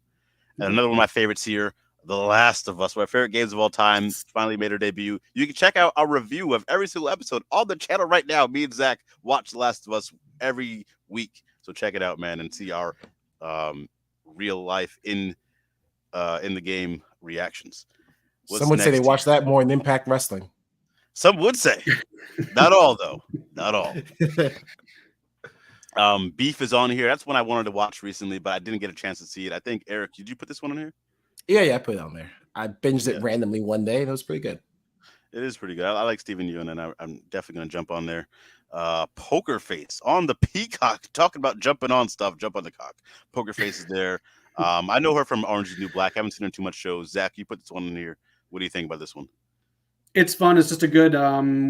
And another one of my favorites here, The Last of Us, one of my favorite games of all time, finally made her debut. You can check out our review of every single episode on the channel right now. Me and Zach watch The Last of Us every week. So check it out, man, and see our real life in the game reactions. Some would say they watch that more in Impact Wrestling. Some would say. Not all, though. Not all. Beef is on here. That's one I wanted to watch recently, but I didn't get a chance to see it. I think, Eric, did you put this one on here? Yeah, I put it on there. I binged it randomly one day, and it was pretty good. It is pretty good. I like Steven Yeun, and I'm definitely going to jump on there. Poker Face on the Peacock. Talking about jumping on stuff. Jump on the cock. Poker Face is there. I know her from Orange is the New Black. I haven't seen her in too much shows. Zach, you put this one in here. What do you think about this one? It's fun. It's just a good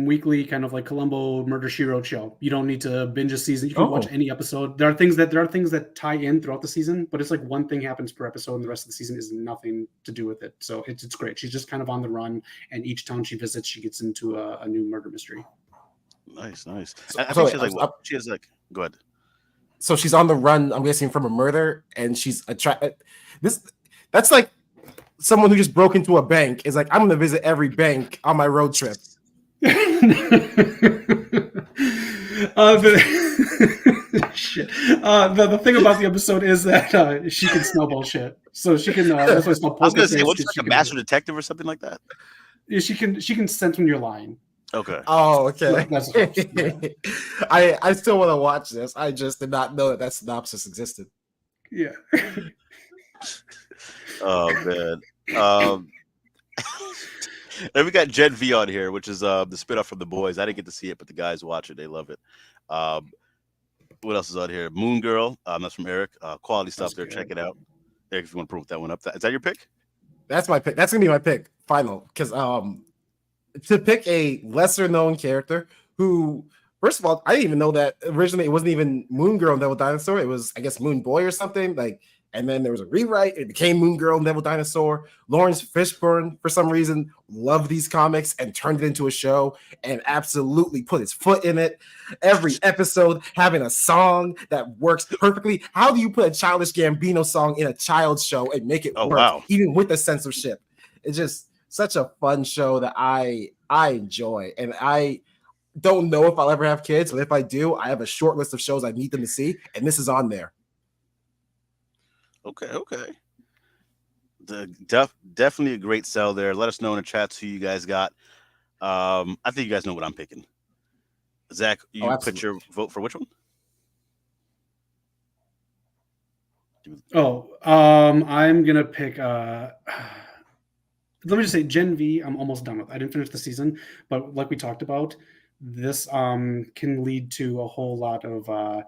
weekly kind of like Columbo Murder She Wrote show. You don't need to binge a season. You can watch any episode. There are things that tie in throughout the season, but it's like one thing happens per episode, and the rest of the season is nothing to do with it. So it's great. She's just kind of on the run, and each town she visits, she gets into a new murder mystery. Nice. I So think she has like go ahead. So she's on the run, I'm guessing, from a murder, and she's that's like someone who just broke into a bank is like, I'm going to visit every bank on my road trip. The thing about the episode is that she can smell bullshit, so she can. That's why it's called I was going to say, Poker what's Face, like a master detective or something like that? She can sense when you're lying. Okay. Oh, okay. That's I still want to watch this. I just did not know that synopsis existed. Yeah. Oh man. And we got Gen V on here, which is the spinoff from The Boys. I didn't get to see it, but the guys watch it. They love it. What else is on here? Moon Girl. That's from Eric. Quality stuff there. Check it out. Eric, if you want to prove that one up. Is that your pick? That's my pick. That's gonna be my pick. Final. Because to pick a lesser known character who, first of all, I didn't even know that originally it wasn't even Moon Girl and Devil Dinosaur. It was, I guess, Moon Boy or something. Like, And then there was a rewrite. It became Moon Girl, Neville Dinosaur. Lawrence Fishburne, for some reason, loved these comics and turned it into a show and absolutely put his foot in it. Every episode having a song that works perfectly. How do you put a Childish Gambino song in a child's show and make it work, even with the censorship? It's just such a fun show that I enjoy. And I don't know if I'll ever have kids, but if I do, I have a short list of shows I need them to see, and this is on there. Okay. Definitely a great sell there. Let us know in the chats who you guys got. I think you guys know what I'm picking. Zach, you put your vote for which one? I'm gonna pick. Let me just say, Gen V. I'm almost done with. I didn't finish the season, but like we talked about, this can lead to a whole lot of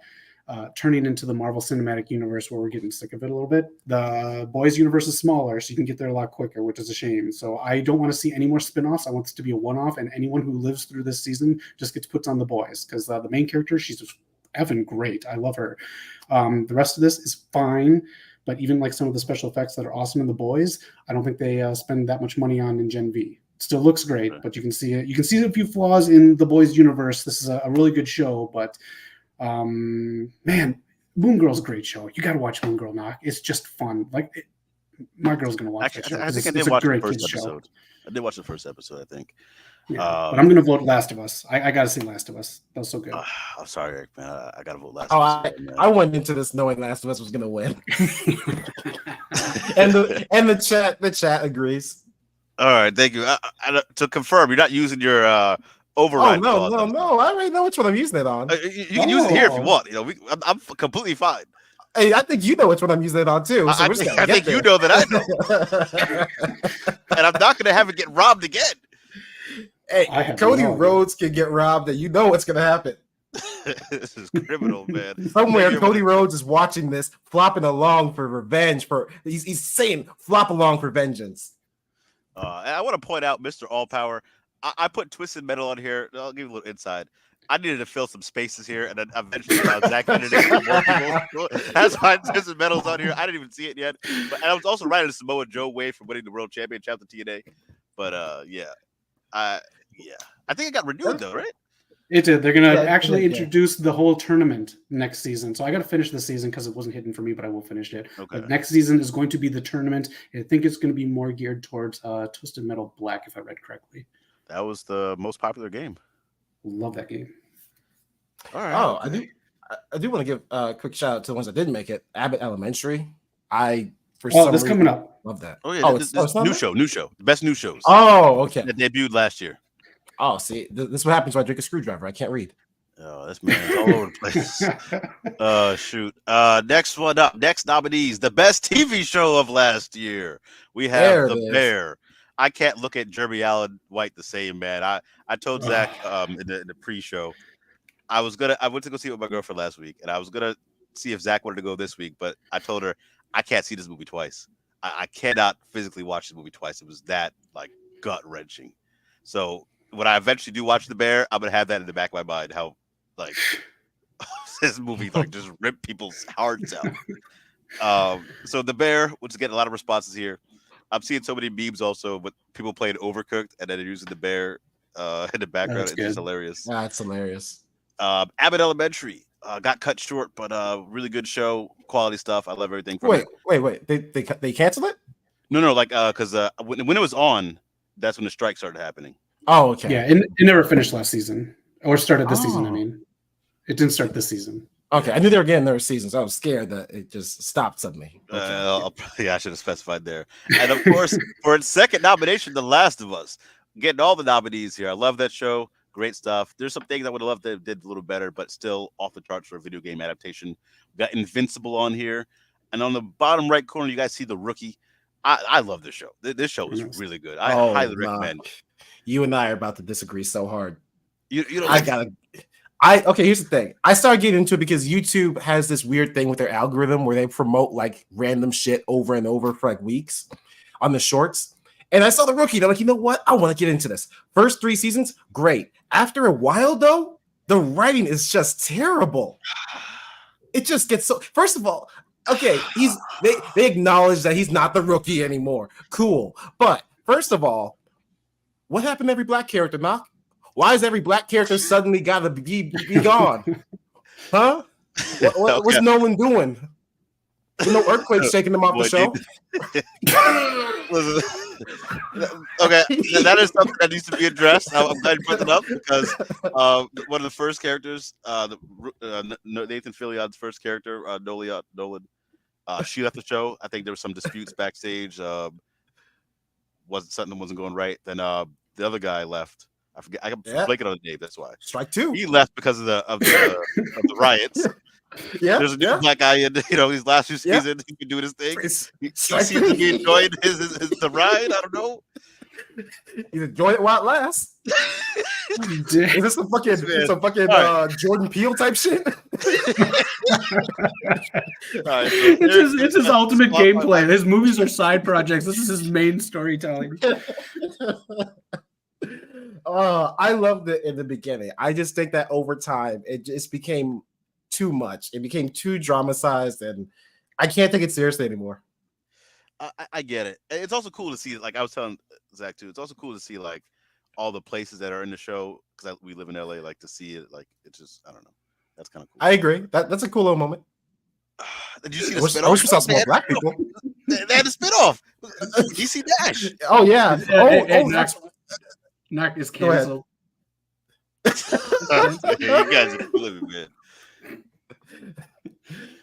turning into the Marvel Cinematic Universe, where we're getting sick of it a little bit. The boys' universe is smaller, so you can get there a lot quicker, which is a shame. So I don't want to see any more spinoffs. I want this to be a one-off, and anyone who lives through this season just gets put on the boys, because the main character, she's just effing great. I love her. The rest of this is fine, but even like some of the special effects that are awesome in the boys, I don't think they spend that much money on in Gen V. It still looks great, but you can see it. You can see a few flaws in the boys' universe. This is a really good show, but man, Moon Girl's a great show. You got to watch Moon Girl Knock. It's just fun. Like, my girl's gonna watch that show. I think I did watch the first episode. I did watch the first episode, I think. Yeah, but I'm gonna vote Last of Us. I gotta see Last of Us. That was so good. I'm sorry, Eric, man. I gotta vote Last of Us. I went into this knowing Last of Us was gonna win, and the chat agrees. All right, thank you. To confirm, you're not using your override. No. I already know which one I'm using it on. You can use it here if you want. You know, I'm completely fine. Hey, I think you know which one I'm using it on too. So I think you know that I know, and I'm not gonna have it get robbed again. Hey, Cody Rhodes can get robbed, and you know what's gonna happen. This is criminal, man. Somewhere Cody Rhodes is watching this, flopping along for revenge. He's saying, "Flop along for vengeance." And I want to point out, Mr. All Power. I put Twisted Metal on here. I'll give you a little insight. I needed to fill some spaces here, and then eventually Zach ended it for more people. That's why Twisted Metal's on here. I didn't even see it yet. But I was also riding Samoa Joe wave for winning the World Championship at TNA. But I think it got renewed though, right? It did. They're gonna actually introduce the whole tournament next season. So I got to finish the season because it wasn't hitting for me, but I will finish it. Okay. But next season is going to be the tournament. I think it's going to be more geared towards Twisted Metal Black, if I read correctly. That was the most popular game. Love that game. All right. I do want to give a quick shout out to the ones that didn't make it. Abbott Elementary. This coming up. Love that. Oh yeah, it's new show. The best new shows. Oh, okay. That debuted last year. Oh, see, this is what happens when I drink a screwdriver. I can't read. Oh, this man's all over the place. Shoot. Next one up. Next nominees. The best TV show of last year. We have The Bear. I can't look at Jeremy Allen White the same, man. I told Zach in the pre-show, I went to go see it with my girlfriend last week, and I was gonna see if Zach wanted to go this week, but I told her I can't see this movie twice. I cannot physically watch this movie twice. It was that like gut wrenching. So when I eventually do watch The Bear, I'm gonna have that in the back of my mind. How like this movie like just ripped people's hearts out. So The Bear, which is getting a lot of responses here. I'm seeing so many memes also, but people playing Overcooked and then they're using The Bear in the background. It's just hilarious. That's hilarious. Abbott Elementary got cut short, but really good show, quality stuff. I love everything from it. Wait. They canceled it? No, like because when it was on, that's when the strike started happening. Oh, okay. Yeah, it never finished last season or started this season. I mean, it didn't start this season. Okay, I knew they were getting their seasons. I was scared that it just stopped suddenly. Okay. I should have specified there. And of course, for its second nomination, The Last of Us, getting all the nominees here. I love that show. Great stuff. There's some things I would have loved they did a little better, but still off the charts for a video game adaptation. We got Invincible on here, and on the bottom right corner, you guys see The Rookie. I love this show. This show is really good. I highly recommend. You and I are about to disagree so hard. You know, okay, here's the thing. I started getting into it because YouTube has this weird thing with their algorithm where they promote like random shit over and over for like weeks on the shorts. And I saw The Rookie. And I'm like, you know what? I want to get into this. First 3 seasons, great. After a while, though, the writing is just terrible. It just gets so. First of all, Okay, they acknowledge that he's not the rookie anymore. Cool. But first of all, what happened to every black character, Knock? Why is every black character suddenly gotta be gone? Huh? What's Nolan doing? There's no earthquake shaking him off the show. Okay, that is something that needs to be addressed. I'm glad you put it up because one of the first characters, Nathan Fillion's first character, Nolan, she left the show. I think there were some disputes backstage. Something wasn't going right. Then the other guy left. I forget. I'm blanking on the name. That's why. Strike two. He left because of the riots. Yeah, there's a new black guy in these last few seasons. He can do his thing. He seems to be enjoying the ride. I don't know. He's enjoying it while it lasts. Is this some fucking Jordan Peele type shit? It's his ultimate gameplay. His movies are side projects. This is his main storytelling. I loved it in the beginning. I just think that over time it just became too much. It became too dramatized, and I can't take it seriously anymore. I get it. It's also cool to see, like I was telling Zach too. It's also cool to see like all the places that are in the show because we live in LA. Like to see it, like it's just I don't know. That's kind of cool. I agree. That's a cool little moment. Did you see the spinoff? I wish we saw some more black people. They had a spinoff. DC Dash. Oh yeah. Knock is canceled. You guys are living, man.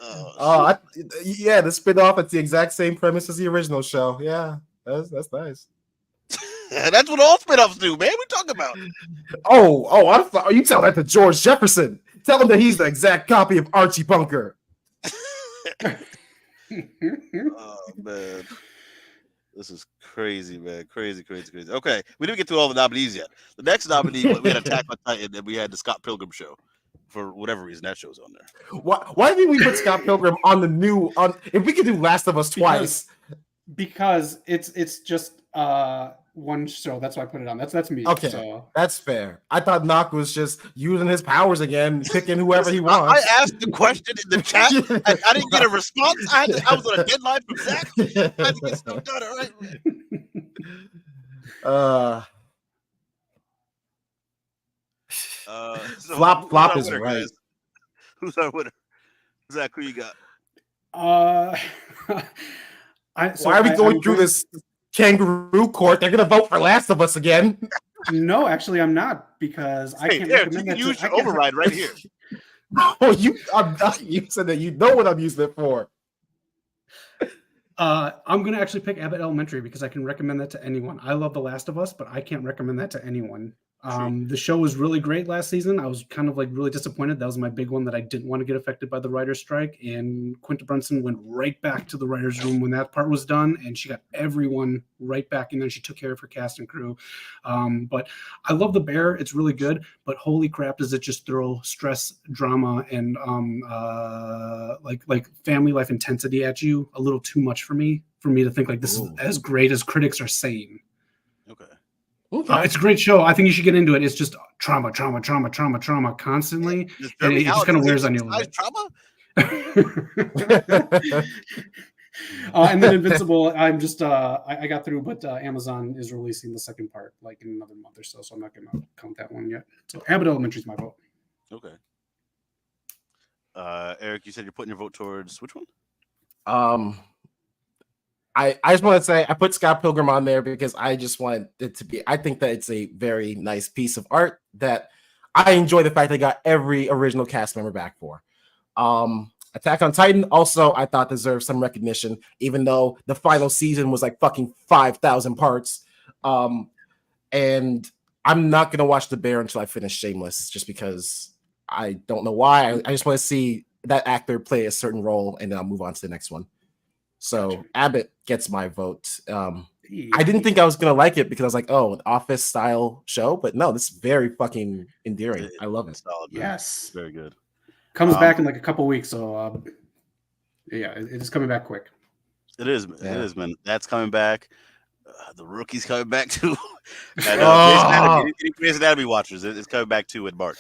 The spin-off, it's the exact same premise as the original show. Yeah, that's nice. That's what all spin-offs do, man. We're talking about. Are you telling that to George Jefferson? Tell him that he's the exact copy of Archie Bunker. Oh man, this is crazy, man. Crazy. Okay, we didn't get through all the nominees yet. The next nominee, we had Attack on Titan, and we had the Scott Pilgrim show. For whatever reason, that show's on there. Why didn't we put Scott Pilgrim on the new? If we could do Last of Us twice, because it's just one show. That's why I put it on. That's me. Okay, so. That's fair. I thought Knock was just using his powers again, picking whoever he wants. I asked the question in the chat, and I didn't get a response. I was on a deadline from Zach. I had to get stuff done. All right. So flop is winner, right. Guys? Who's our winner? Zach, who you got? Why are we going through this kangaroo court? They're gonna vote for Last of Us again. No, actually, I'm not because I can't recommend that. Use your override right here. I'm not using it. You know what I'm using it for. I'm going to actually pick Abbott Elementary because I can recommend that to anyone. I love The Last of Us, but I can't recommend that to anyone. The show was really great last season. I was kind of like really disappointed. That was my big one that I didn't want to get affected by the writer's strike. And Quinta Brunson went right back to the writer's room when that part was done. And she got everyone right back. And then she took care of her cast and crew. But I love The Bear. It's really good. But holy crap, does it just throw stress, drama, and like family life intensity at you a little too much for me to think like this is as great as critics are saying. Okay. It's a great show. I think you should get into it. It's just trauma constantly, and it just kind of wears on you a little bit. Trauma. And then Invincible, I'm just I got through, but Amazon is releasing the second part like in another month or so, so I'm not going to count that one yet. So Abbott Elementary is my vote. Okay. Eric, you said you're putting your vote towards which one? I just want to say I put Scott Pilgrim on there because I just want it to be. I think that it's a very nice piece of art that I enjoy the fact they got every original cast member back for. Attack on Titan also I thought deserved some recognition, even though the final season was like fucking 5,000 parts. And I'm not gonna watch The Bear until I finish Shameless, just because I don't know why. I just want to see that actor play a certain role, and then I'll move on to the next one. So Abbott gets my vote. I didn't think I was gonna like it because I was like, "Oh, an Office style show," but no, this is very fucking endearing. I love it. Solid, yes, very good. Comes back in like a couple weeks, so yeah, it is coming back quick. It is, man. It is, man. That's coming back. The Rookie's coming back too. And Grey's Anatomy watchers, it's coming back too in March.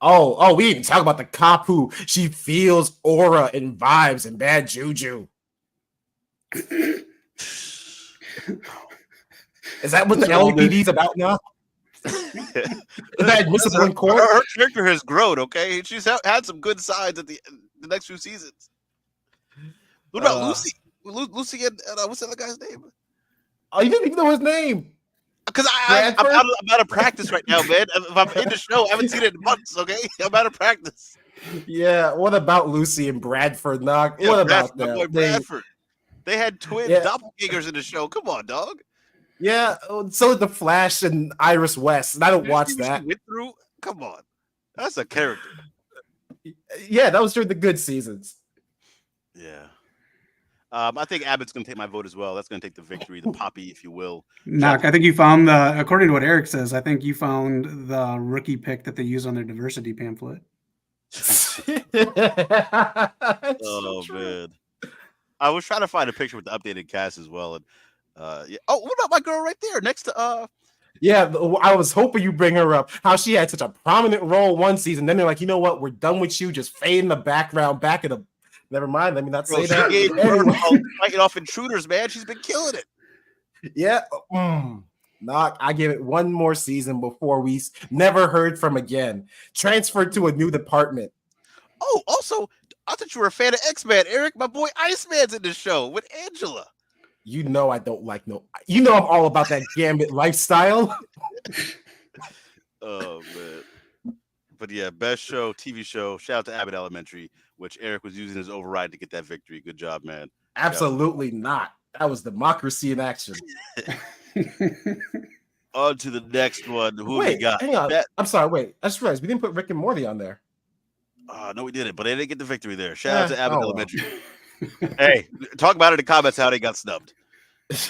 Oh, we didn't talk about the cop who she feels aura and vibes and bad juju. Is that what the LAPD is about now? Is that admissible in court? Her character has grown, okay? She's had some good sides at the next few seasons. What about Lucy? Lucy and what's the other guy's name? Oh, you didn't even know his name. Because I'm out of practice right now, man. If I'm in the show, I haven't seen it in months, okay? I'm out of practice. Yeah, what about Lucy and Bradford? What about my them? boy Bradford. They had twin doppelgangers in the show. Come on, dog. Yeah, so did the Flash and Iris West, and I don't watch that. Went through? Come on, that's a character. Yeah, that was during the good seasons. Yeah. I think Abbott's going to take my vote as well. That's going to take the victory, the poppy, if you will. Knock, I think you found according to what Eric says, I think you found the rookie pick that they use on their diversity pamphlet. Oh, man. I was trying to find a picture with the updated cast as well. And yeah. Oh, what about my girl right there next to Yeah, I was hoping you bring her up. How she had such a prominent role one season. Then they're like, you know what? We're done with you. Just fade in the background, back of the. Never mind. Let me not say that. She fighting off intruders, man. She's been killing it. Yeah. Knock. I give it one more season before we never heard from again. Transferred to a new department. Oh, also, I thought you were a fan of X-Men, Eric. My boy Iceman's in the show with Angela. You know I don't like You know I'm all about that Gambit lifestyle. Oh man. But yeah, best show, TV show. Shout out to Abbott Elementary, which Eric was using his override to get that victory. Good job, man. Absolutely not. That was democracy in action. On to the next one. Who we got? Hang on. I'm sorry. Wait. I just realized we didn't put Rick and Morty on there. No, we didn't. But they didn't get the victory there. Shout out to Abbott Elementary. Hey, talk about it in the comments how they got snubbed.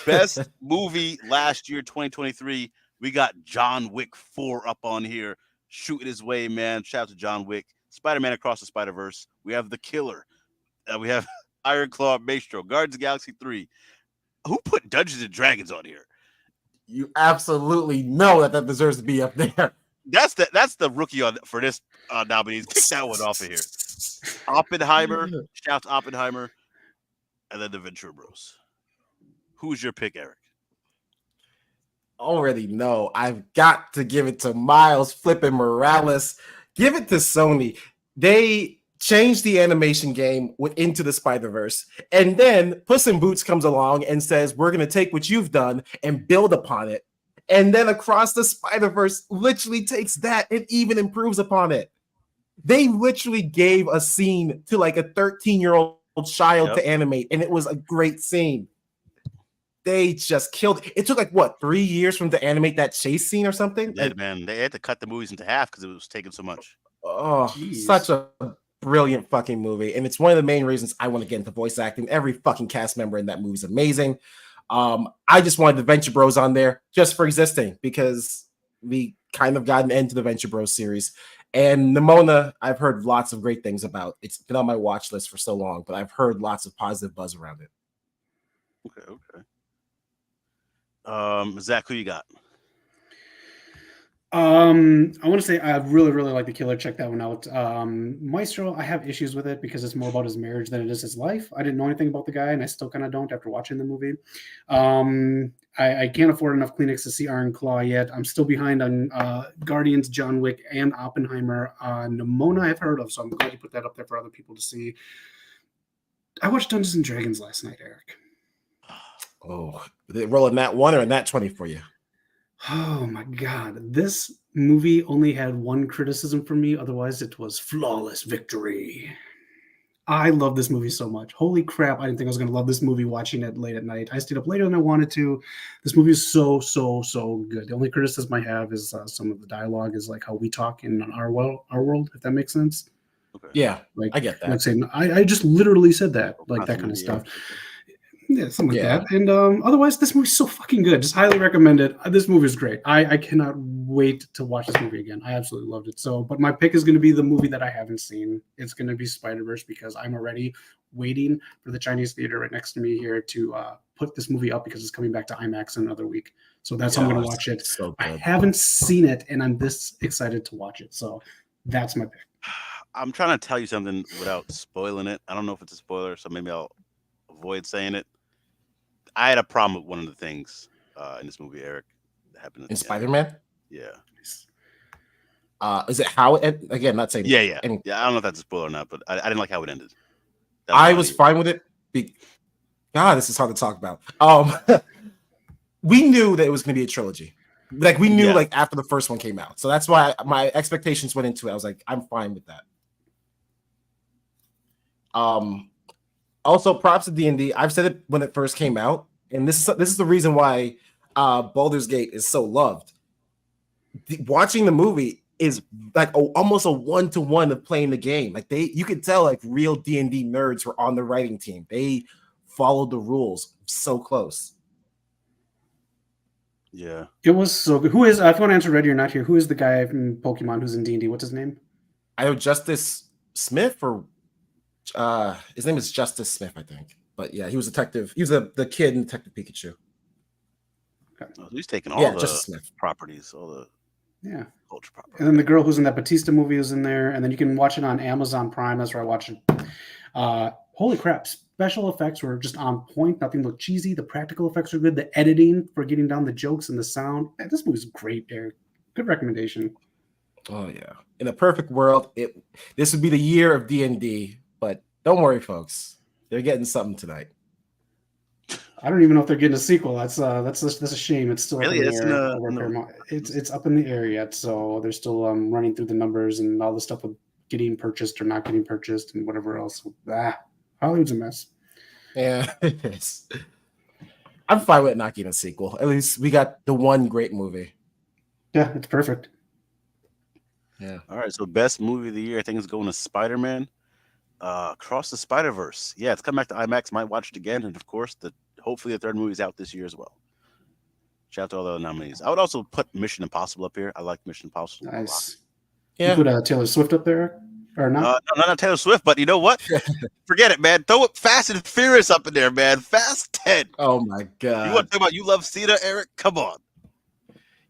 Best movie last year, 2023. We got John Wick 4 up on here, shooting his way, man. Shout out to John Wick. Spider-Man Across the Spider-Verse. We have The Killer. We have Iron Claw Maestro. Guardians of the Galaxy 3. Who put Dungeons and Dragons on here? You absolutely know that deserves to be up there. That's the rookie for this nominees. Kick that one off of here. Oppenheimer. Shout out to Oppenheimer. And then the Ventura Bros. Who's your pick, Eric? Already know. I've got to give it to Miles flipping Morales. Give it to Sony. They changed the animation game with Into the Spider-Verse. And then Puss in Boots comes along and says, we're going to take what you've done and build upon it. And then Across the Spider-Verse literally takes that and even improves upon it. They literally gave a scene to like a 13-year-old child to animate, and it was a great scene. They just killed it. It took like 3 years for them to animate that chase scene or something. Yeah, man, they had to cut the movies into half because it was taking so much. Oh, such a brilliant fucking movie, and it's one of the main reasons I want to get into voice acting. Every fucking cast member in that movie is amazing. I just wanted the Venture Bros on there just for existing because we kind of got an end to the Venture Bros series. And Nimona, I've heard lots of great things about. It's been on my watch list for so long, but I've heard lots of positive buzz around it. Okay. Zach, who you got? I want to say I really, really like The Killer. Check that one out. Maestro, I have issues with it because it's more about his marriage than it is his life. I didn't know anything about the guy, and I still kind of don't after watching the movie. I can't afford enough Kleenex to see Iron Claw yet. I'm still behind on Guardians, John Wick, and Oppenheimer. Nimona I've heard of, so I'm glad you put that up there for other people to see. I watched Dungeons and Dragons last night, Eric. Oh, they rolling that one or that 20 for you? Oh my God. This movie only had one criticism for me. Otherwise, it was flawless victory. I love this movie so much. Holy crap. I didn't think I was going to love this movie watching it late at night. I stayed up later than I wanted to. This movie is so good. The only criticism I have is some of the dialogue is like how we talk in our world, if that makes sense. Okay. Yeah, like, I get that. Like saying, I just literally said that, like that kind of stuff. Yeah, something like that. And otherwise, this movie's so fucking good. Just highly recommend it. This movie is great. I cannot wait to watch this movie again. I absolutely loved it. So, but my pick is going to be the movie that I haven't seen. It's going to be Spider-Verse because I'm already waiting for the Chinese theater right next to me here to put this movie up because it's coming back to IMAX in another week. So that's how I'm going to watch it. So I haven't seen it, and I'm this excited to watch it. So That's my pick. I'm trying to tell you something without spoiling it. I don't know if it's a spoiler, so maybe I'll avoid saying it. I had a problem with one of the things in this movie, Eric, that happened at In the end. Spider-Man. Yeah. Is it how it again? Not saying Yeah. any, Yeah. I don't know if that's a spoiler or not, but I didn't like how it ended. I was fine with it. God, this is hard to talk about. We knew that it was going to be a trilogy. Like we knew, like after the first one came out, so that's why my expectations went into it. I was like, I'm fine with that. Also, props to D&D. I've said it when it first came out, and this is the reason why Baldur's Gate is so loved. Watching the movie is like almost a 1-to-1 of playing the game. Like you could tell like real D&D nerds were on the writing team. They followed the rules so close. Yeah, it was so good. Who is? If you want to answer ready or not here, who is the guy from Pokemon who's in D&D? What's his name? I know Justice Smith, or his name is Justice Smith, I think. But yeah, he was detective. He was the kid in Detective Pikachu. Okay. Oh, he's taking all the Justice Smith properties, all the culture properties. And then the girl who's in that Batista movie is in there, and then you can watch it on Amazon Prime. That's where I watch it. Holy crap! Special effects were just on point. Nothing looked cheesy. The practical effects are good. The editing for getting down the jokes and the sound. Man, this movie's great, Eric. Good recommendation. Oh yeah. In a perfect world, this would be the year of D&D. But don't worry, folks. They're getting something tonight. I don't even know if they're getting a sequel. That's a shame. It's still really up in the air. It's up in the air yet, so they're still running through the numbers and all the stuff with getting purchased or not getting purchased and whatever else. Hollywood's a mess. Yeah, it is. I'm fine with not getting a sequel. At least we got the one great movie. Yeah, it's perfect. Yeah. All right, so best movie of the year, I think, is going to Spider-Man. Across the Spider-Verse. Yeah, it's coming back to IMAX. Might watch it again, and of course, hopefully the third movie is out this year as well. Shout out to all the nominees. I would also put Mission Impossible up here. I like Mission Impossible. Nice. Yeah. You put Taylor Swift up there or not? No, not Taylor Swift, but you know what? Forget it, man. Throw it Fast and Furious up in there, man. Fast 10. Oh my god. You want to talk about you love Cena, Eric? Come on.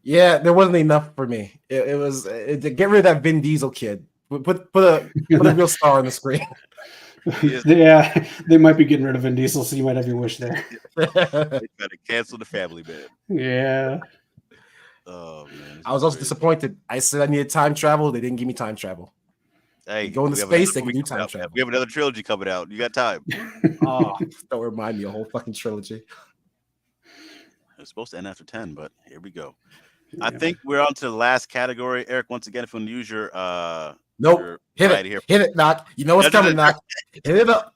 Yeah, there wasn't enough for me. It was to get rid of that Vin Diesel kid. Put a real star on the screen. Yeah, they might be getting rid of Vin Diesel, so you might have your wish there. They gotta cancel the family, man. Yeah. Oh man. I was also disappointed. I said I needed time travel. They didn't give me time travel. Hey, go into space, they can do time travel. We have another trilogy coming out. You got time. Oh, don't remind me a whole fucking trilogy. It's supposed to end after 10, but here we go. Yeah. I think we're on to the last category. Eric, once again, if you want to use your nope. Hit it, Knock. You know what's coming, Knock. Hit it up.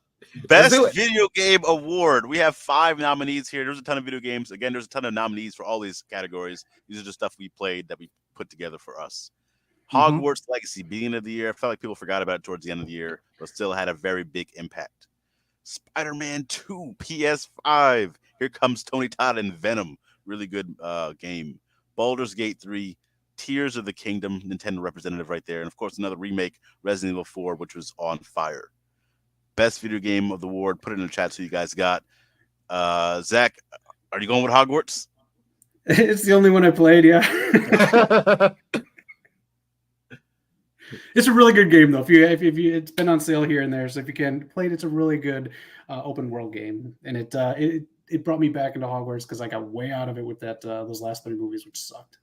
Best video game award. We have 5 nominees here. There's a ton of video games. Again, there's a ton of nominees for all these categories. These are just stuff we played that we put together for us. Hogwarts Legacy, beginning of the year. I felt like people forgot about it towards the end of the year, but still had a very big impact. Spider-Man 2, PS5. Here comes Tony Todd and Venom. Really good game. Baldur's Gate 3, Tears of the Kingdom, Nintendo representative right there. And, of course, another remake, Resident Evil 4, which was on fire. Best video game of the award. Put it in the chat so you guys got. Zach, are you going with Hogwarts? It's the only one I played, yeah. It's a really good game, though. If you, it's been on sale here and there, so if you can play it, it's a really good open world game, and it brought me back into Hogwarts because I got way out of it with that those last 3 movies, which sucked.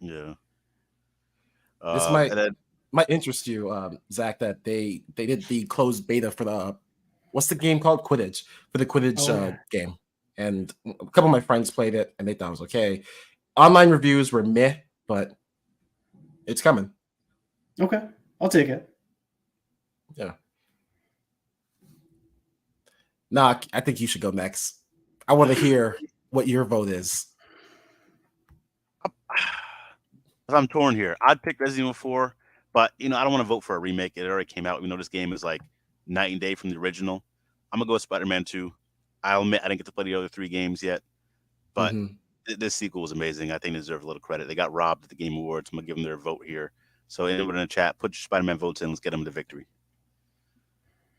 Yeah. This might interest you, Zach, that they did the closed beta for the what's the game called? Quidditch, for the Quidditch game, and a couple of my friends played it and they thought it was okay. Online reviews were meh, but it's coming. Okay, I'll take it. Yeah. Nah, I think you should go next. I want to hear what your vote is. I'm torn here. I'd pick Resident Evil 4, but I don't want to vote for a remake. It already came out. We know this game is like night and day from the original. I'm gonna go with Spider-Man 2. I'll admit I didn't get to play the other 3 games yet, but this sequel was amazing. I think they deserve a little credit. They got robbed at the Game Awards. I'm gonna give them their vote here. So anyone in the chat, put your Spider-Man votes in. Let's get them to victory.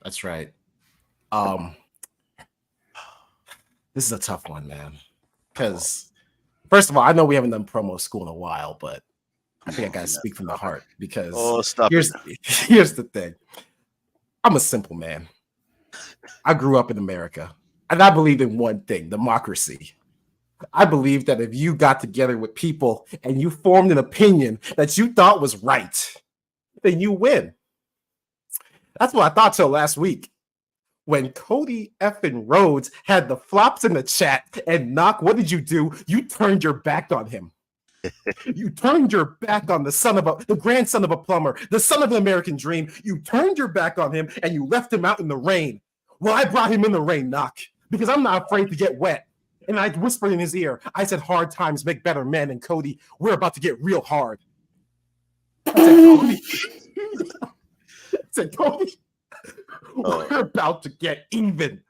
That's right. This is a tough one, man. Because first of all, I know we haven't done promo school in a while, but I think I gotta speak from the heart because stop here's the thing. I'm a simple man. I grew up in America, and I believed in one thing: democracy. I believe that if you got together with people and you formed an opinion that you thought was right, then you win. That's what I thought till last week. When Cody effing Rhodes had the flops in the chat and Knock, what did you do? You turned your back on him. You turned your back on the grandson of a plumber, the son of an American dream. You turned your back on him and you left him out in the rain. Well, I brought him in the rain, Knock, because I'm not afraid to get wet. And I whispered in his ear, I said, hard times make better men. And Cody, we're about to get real hard. I said, Cody, we're about to get even.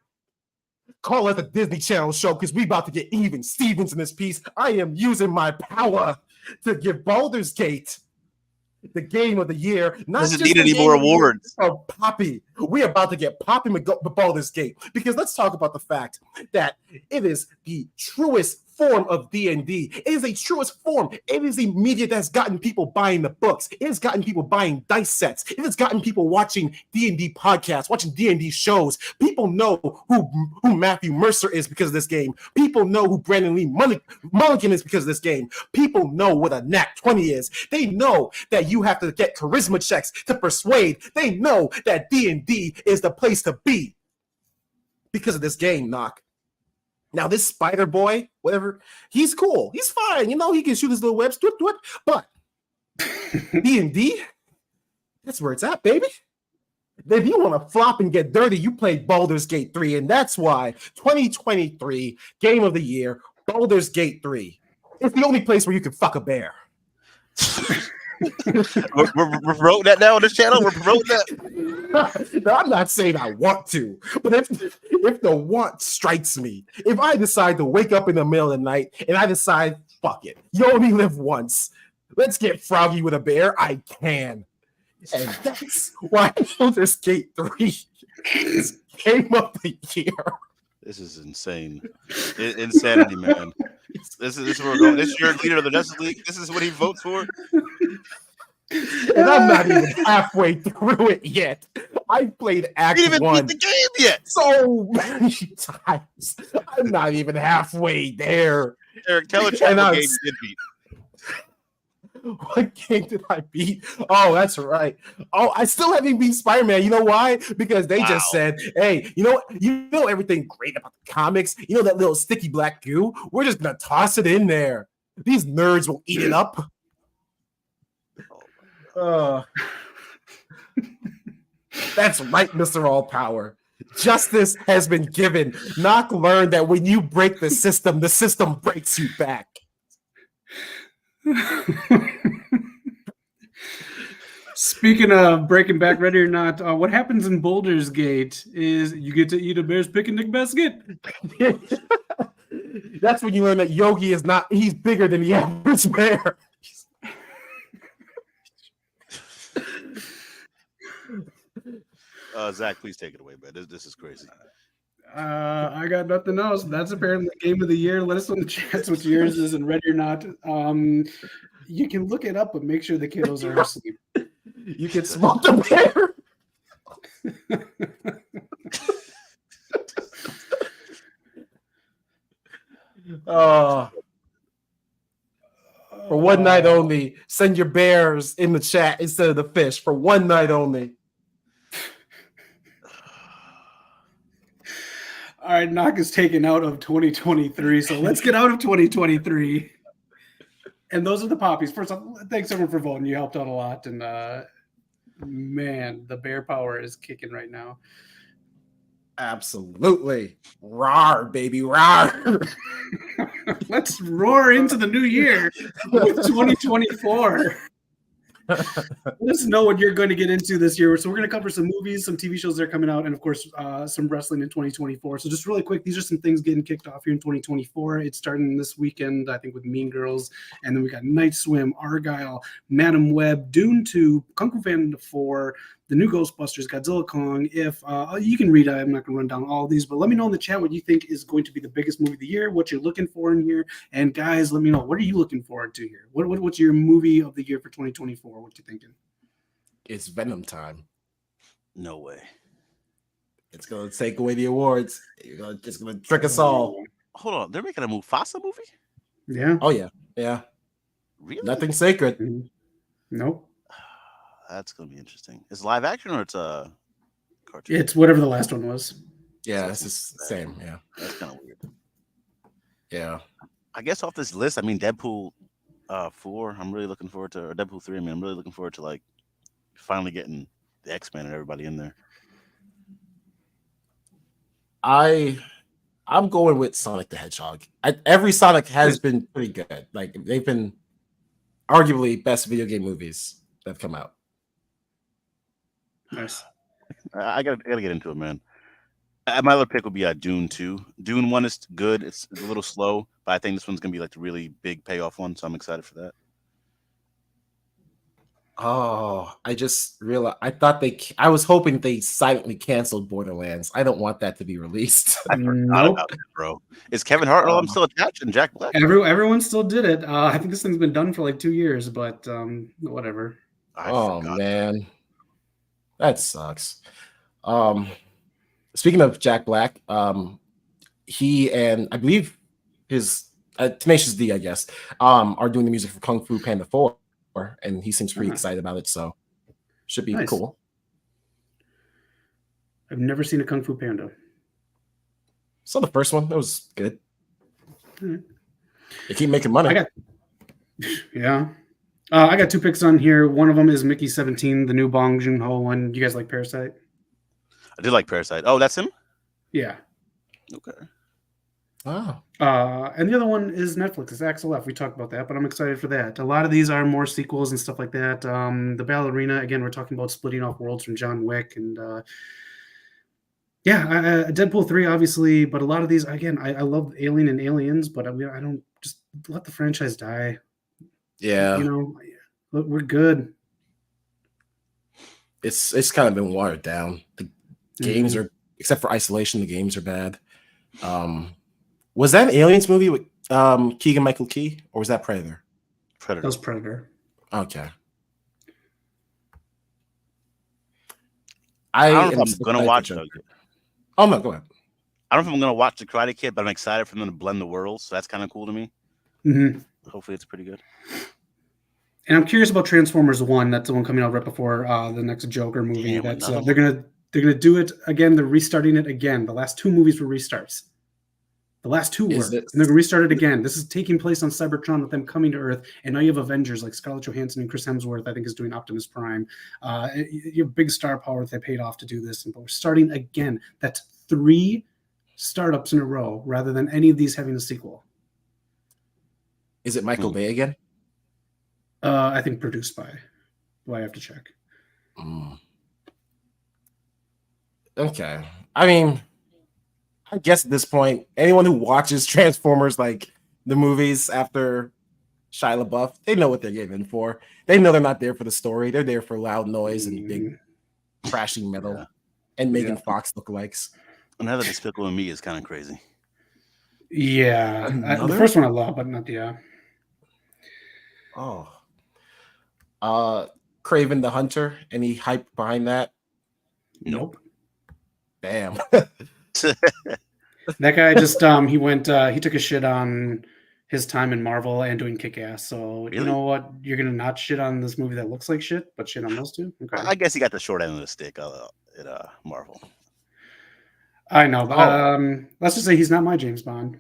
Call it a Disney Channel show because we about to get even. Stevens in this piece. I am using my power to give Baldur's Gate the game of the year. Not doesn't just need any more awards. Oh, Poppy. We're about to get Poppy with Baldur's Gate because let's talk about the fact that it is the truest form of D&D. It is a truest form. It is a media that's gotten people buying the books. It has gotten people buying dice sets. It has gotten people watching D&D podcasts, watching D&D shows. People know who Matthew Mercer is because of this game. People know who Brandon Lee Mulligan is because of this game. People know what a Nat 20 is. They know that you have to get charisma checks to persuade. They know that D&D is the place to be because of this game, Knock. Now, this spider boy, whatever, he's cool. He's fine. You know, he can shoot his little webs, but D&D, that's where it's at, baby. If you want to flop and get dirty, you play Baldur's Gate 3, and that's why 2023 Game of the Year, Baldur's Gate 3. It's the only place where you can fuck a bear. we're promoting that now on this channel. We're promoting that. No, I'm not saying I want to, but if the want strikes me, if I decide to wake up in the middle of the night and I decide, fuck it, you only live once, let's get froggy with a bear, I can. And that's why Baldur's Gate 3 is Game of the Year. This is insane. Insanity, man. This is where we're going. This is your leader of the Justice League. This is what he votes for. And I'm not even halfway through it yet. I played Act 1. You didn't even beat the game yet. So many times. I'm not even halfway there. Eric, tell a chat what game you did beat. What game did I beat? Oh, that's right. Oh, I still haven't beat Spider-Man. You know why? Because they just said, hey, you know everything great about the comics? You know that little sticky black goo? We're just going to toss it in there. These nerds will eat it up. That's right, Mr. All Power. Justice has been given. Knock learned that when you break the system breaks you back. Speaking of breaking back, ready or not, what happens in Baldur's Gate is you get to eat a bear's picnic basket. That's when you learn that Yogi is he's bigger than the average bear. Zach, please take it away, man. This is crazy. I got nothing else. That's apparently Game of the Year. Let us know in the chats what yours is and ready or not. You can look it up, but make sure the kiddos are asleep. You can smoke the bear. For one night only, send your bears in the chat instead of the fish. For one night only. All right, Knock is taken out of 2023, so let's get out of 2023. And those are the poppies. First off, thanks everyone for voting. You helped out a lot, and man, the bear power is kicking right now. Absolutely. Roar, baby, roar. Let's roar into the new year with 2024. Let us know what you're going to get into this year. So we're going to cover some movies, some TV shows that are coming out, and of course, some wrestling in 2024. So just really quick, these are some things getting kicked off here in 2024. It's starting this weekend, I think, with Mean Girls, and then we got Night Swim, Argyle, Madam Web, Dune 2, Kung Fu Panda 4, the new Ghostbusters, Godzilla Kong. If you can read it, I'm not going to run down all of these, but let me know in the chat what you think is going to be the biggest movie of the year, what you're looking for in here, and guys, let me know, what are you looking forward to here? What's your movie of the year for 2024? What you thinking? It's Venom time. No way. It's gonna take away the awards. It's gonna trick us all. Hold on, they're making a Mufasa movie? Yeah. Oh yeah. Really? Nothing sacred. Mm-hmm. Nope. That's gonna be interesting. Is it live action or it's a cartoon? It's whatever the last one was. Yeah, it's just the same. Yeah. That's kind of weird. Yeah. I guess off this list, I mean Deadpool 4, I'm really looking forward to, or Deadpool 3, I mean, I'm really looking forward to like finally getting the X-Men and everybody in there. I'm going with Sonic the Hedgehog. Every Sonic has been pretty good. Like they've been arguably best video game movies that have come out. Nice. I gotta get into it, man. My other pick would be Dune 2. Dune 1 is good. It's a little slow, but I think this one's gonna be like the really big payoff one, so I'm excited for that. Oh, I just realized. I was hoping they silently canceled Borderlands. I don't want that to be released. I forgot about it, bro. Is Kevin Hart still attached and Jack Black? Everyone still did it. I think this thing's been done for like 2 years, but whatever. Oh man, that sucks. Speaking of Jack Black, he and I believe his Tenacious D, I guess, are doing the music for Kung Fu Panda 4, and he seems pretty excited about it. So should be cool. I've never seen a Kung Fu Panda. So the first one, that was good. Right. They keep making money. I got 2 picks on here. One of them is Mickey 17, the new Bong Joon-ho one. You guys like Parasite? I did like Parasite. Oh, that's him? Yeah. Okay. Oh. And the other one is Netflix. It's Axel F. We talked about that, but I'm excited for that. A lot of these are more sequels and stuff like that. The Ballerina, again, we're talking about splitting off worlds from John Wick. And Deadpool 3, obviously. But a lot of these, again, I love Alien and Aliens, but I don't just let the franchise die. Yeah. We're good. It's kind of been watered down. The games are, except for Isolation, the games are bad. Was that an Aliens movie with Keegan-Michael Key, or was that Predator? That was Predator. Okay. I don't know if I'm gonna watch it. Oh no, go ahead. I don't know if I'm gonna watch The Karate Kid, but I'm excited for them to blend the worlds, so that's kind of cool to me. Mm-hmm. Hopefully, it's pretty good. And I'm curious about Transformers 1. That's the one coming out right before the next Joker movie. Damn, they're gonna do it again. They're restarting it again. The last 2 movies were restarts. The last 2 were, and they're going to restart it again. This is taking place on Cybertron with them coming to Earth, and now you have Avengers like Scarlett Johansson and Chris Hemsworth, I think, is doing Optimus Prime. You have big star power that they paid off to do this, but we're starting again. That's 3 startups in a row rather than any of these having a sequel. Is it Michael Bay again? I think produced by. Well, I have to check. Okay. I mean, I guess at this point, anyone who watches Transformers, like the movies after Shia LaBeouf, they know what they're getting in for. They know they're not there for the story. They're there for loud noise and big crashing metal and Megan Fox lookalikes. Another Despicable Me is kind of crazy. Yeah. The first one I love, but not the... Kraven the Hunter, any hype behind that? Nope. Damn. That guy just he went he took a shit on his time in Marvel and doing Kick-Ass. So You know what? You're gonna not shit on this movie that looks like shit, but shit on those 2? Okay. I guess he got the short end of the stick at Marvel. I know, but let's just say he's not my James Bond.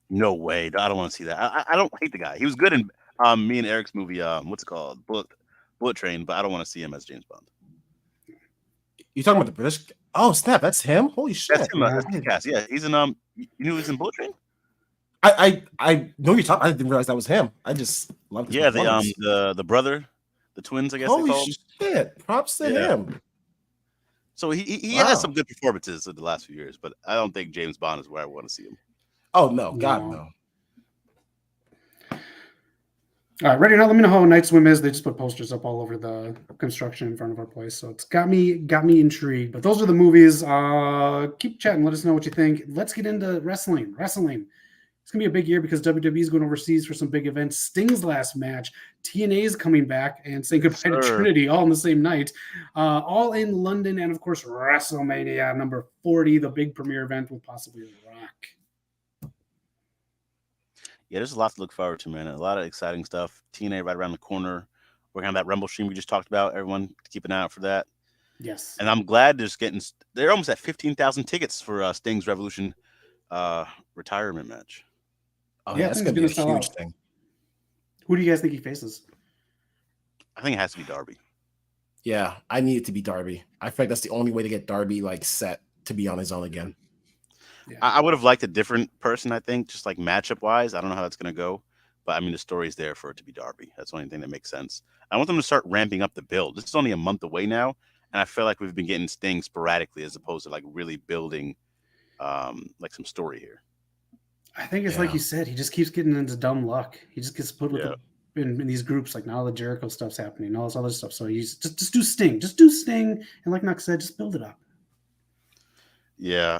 No way. I don't want to see that. I don't hate the guy. He was good in me and Eric's movie, what's it called? Bullet Train, but I don't want to see him as James Bond. You talking about the British? Oh snap, that's him! Holy shit! That's him. That's Kick-Ass. Yeah, he's in you knew he was in Bullet Train? I know you're talking. I didn't realize that was him. I just love. Yeah, the brother the twins, I guess Holy they call them. shit! Props to Yeah. him. So he Wow. has some good performances in the last few years, but I don't think James Bond is where I want to see him. Oh no, God No. no. All right, ready now? Let me know how Night Swim is. They just put posters up all over the construction in front of our place, so it's got me intrigued. But those are the movies. Keep chatting. Let us know what you think. Let's get into wrestling. It's gonna be a big year because WWE is going overseas for some big events. Sting's last match, TNA is coming back and saying goodbye to Trinity all in the same night, all in London, and of course WrestleMania number 40, the big premiere event with possibly The Rock. Yeah, there's a lot to look forward to, man. A lot of exciting stuff. TNA right around the corner. We're gonna have that Rumble stream we just talked about. Everyone keep an eye out for that. Yes, And I'm glad they're almost at 15,000 tickets for Sting's Revolution retirement match. Oh Yeah, yeah, I that's think gonna it's be a gonna sell huge out. thing. Who do you guys think he faces? I think it has to be Darby. Yeah, I need it to be Darby. I feel like that's the only way to get Darby like set to be on his own again. Yeah. I would have liked a different person, I think, just like matchup wise. I don't know how that's gonna go. But I mean the story's there for it to be Darby. That's the only thing that makes sense. I want them to start ramping up the build. This is only a month away now, and I feel like we've been getting Sting sporadically as opposed to like really building like some story here. I think it's like you said, he just keeps getting into dumb luck. He just gets put with Yeah. in these groups, like now the Jericho stuff's happening, all this other stuff. So he's just do Sting, and like Knox said, just build it up. Yeah.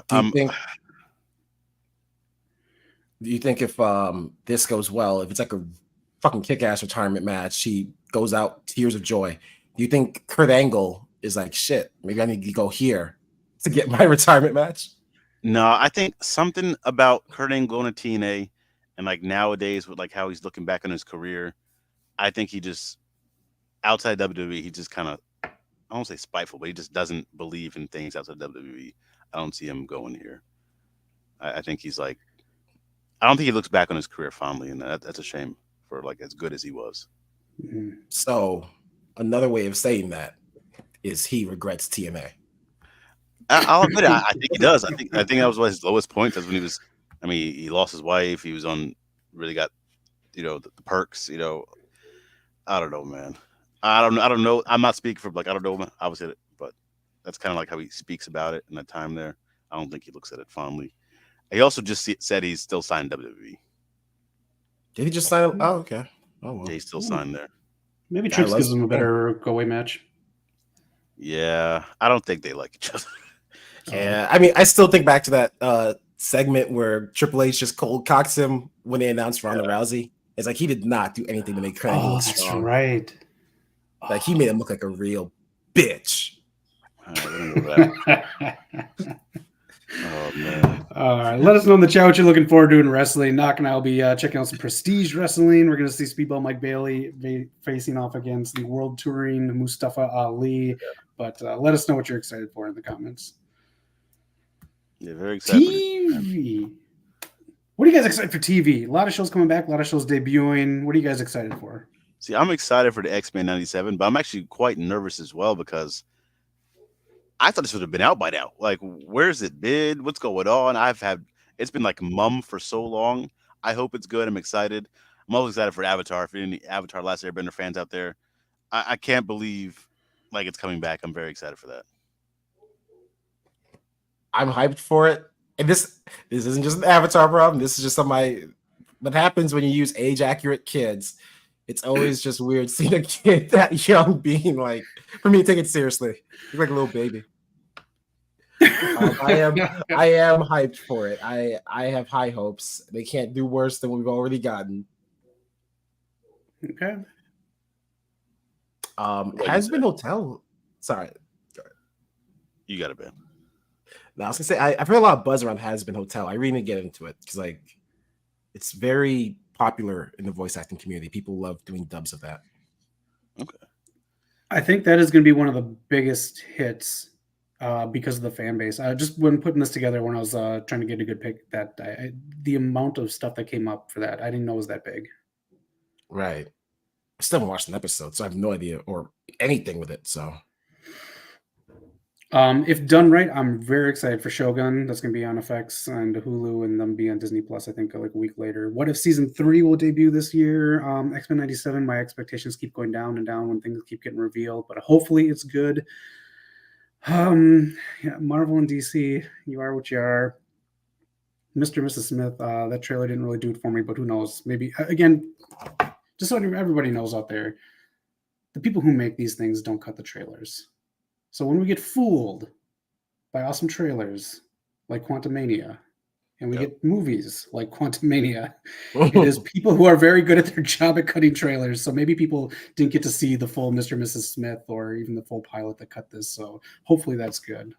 Do you think if this goes well, if it's like a fucking kick-ass retirement match, he goes out tears of joy? Do you think Kurt Angle is like, shit, maybe I need to go here to get my retirement match? No, I think something about Kurt Angle going to TNA and like nowadays with like how he's looking back on his career, I think he just outside WWE, he just kind of I don't say spiteful, but he just doesn't believe in things outside WWE. I don't see him going here. I think he's like I don't think he looks back on his career fondly, and that's a shame for like as good as he was. Mm-hmm. So another way of saying that is he regrets TNA. I'll admit it. I think he does. I think that was one of his lowest points. That's when he was. I mean, he lost his wife. He was on. Really got, the perks. I don't know, man. I don't know. I'm not speaking for like I don't know. Obviously, but that's kind of like how he speaks about it in that time there. I don't think he looks at it fondly. He also just said he's still signed WWE. Did he just sign? Oh, okay. Oh well. Yeah, he's still signed there. Maybe Trips gives him a better go-away match. Yeah, I don't think they like each other. Yeah, I mean, I still think back to that segment where Triple H just cold cocks him when they announced Ronda Rousey. It's like he did not do anything to make Kurt Angle look that's strong. right. Like he made him look like a real bitch. All right, let me go back. Oh man! All right, let us know in the chat what you're looking forward to in wrestling. Knock and I'll be checking out some Prestige Wrestling. We're going to see Speedball Mike Bailey facing off against the World Touring Mustafa Ali. But let us know what you're excited for in the comments. Yeah, very excited. TV. What are you guys excited for TV? A lot of shows coming back, a lot of shows debuting. What are you guys excited for? See, I'm excited for the X-Men 97, but I'm actually quite nervous as well because I thought this would have been out by now. Like, where's it been? What's going on? It's been like mum for so long. I hope it's good. I'm excited. I'm always excited for Avatar. If any Avatar Last Airbender fans out there, I can't believe like it's coming back. I'm very excited for that. I'm hyped for it. And this isn't just an Avatar problem. This is just what happens when you use age-accurate kids. It's always just weird seeing a kid that young being like, for me to take it seriously. He's like a little baby. I am hyped for it. I have high hopes. They can't do worse than what we've already gotten. Okay. Has been Hotel. Sorry. You got it, man. No, I was gonna say I've heard a lot of buzz around Has Been Hotel. I really need to get into it because like it's very popular in the voice acting community. People love doing dubs of that. Okay. I think that is going to be one of the biggest hits because of the fan base. Just when putting this together, when I was trying to get a good pick, the amount of stuff that came up for that, I didn't know was that big. Right. I still haven't watched an episode, so I have no idea or anything with it. So If done right, I'm very excited for Shogun. That's going to be on FX and Hulu, and then be on Disney Plus. I think like a week later. What if season 3 will debut this year? X-Men '97. My expectations keep going down and down when things keep getting revealed, but hopefully it's good. Yeah, Marvel and DC, you are what you are. Mr. and Mrs. Smith, that trailer didn't really do it for me, but who knows? Maybe again, just so everybody knows out there, the people who make these things don't cut the trailers. So when we get fooled by awesome trailers like Quantumania, and we get movies like Quantumania, it is people who are very good at their job at cutting trailers. So maybe people didn't get to see the full Mr. and Mrs. Smith or even the full pilot that cut this. So hopefully that's good.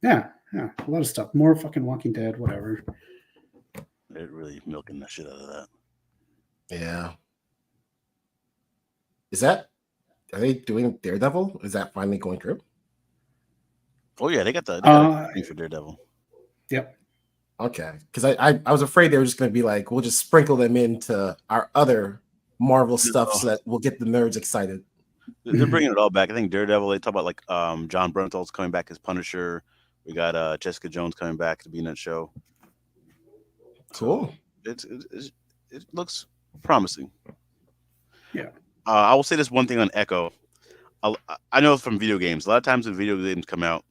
Yeah, a lot of stuff. More fucking Walking Dead, whatever. They're really milking the shit out of that. Yeah. Are they doing Daredevil? Is that finally going through? Oh yeah, they got the thing for Daredevil. Yep. Okay, because I was afraid they were just going to be like, we'll just sprinkle them into our other Marvel stuff so that we'll get the nerds excited. They're bringing it all back. I think Daredevil. They talk about like John Bernthal's coming back as Punisher. We got Jessica Jones coming back to be in that show. Cool. So it looks promising. Yeah. I will say this one thing on Echo. I know from video games, a lot of times when video games come out,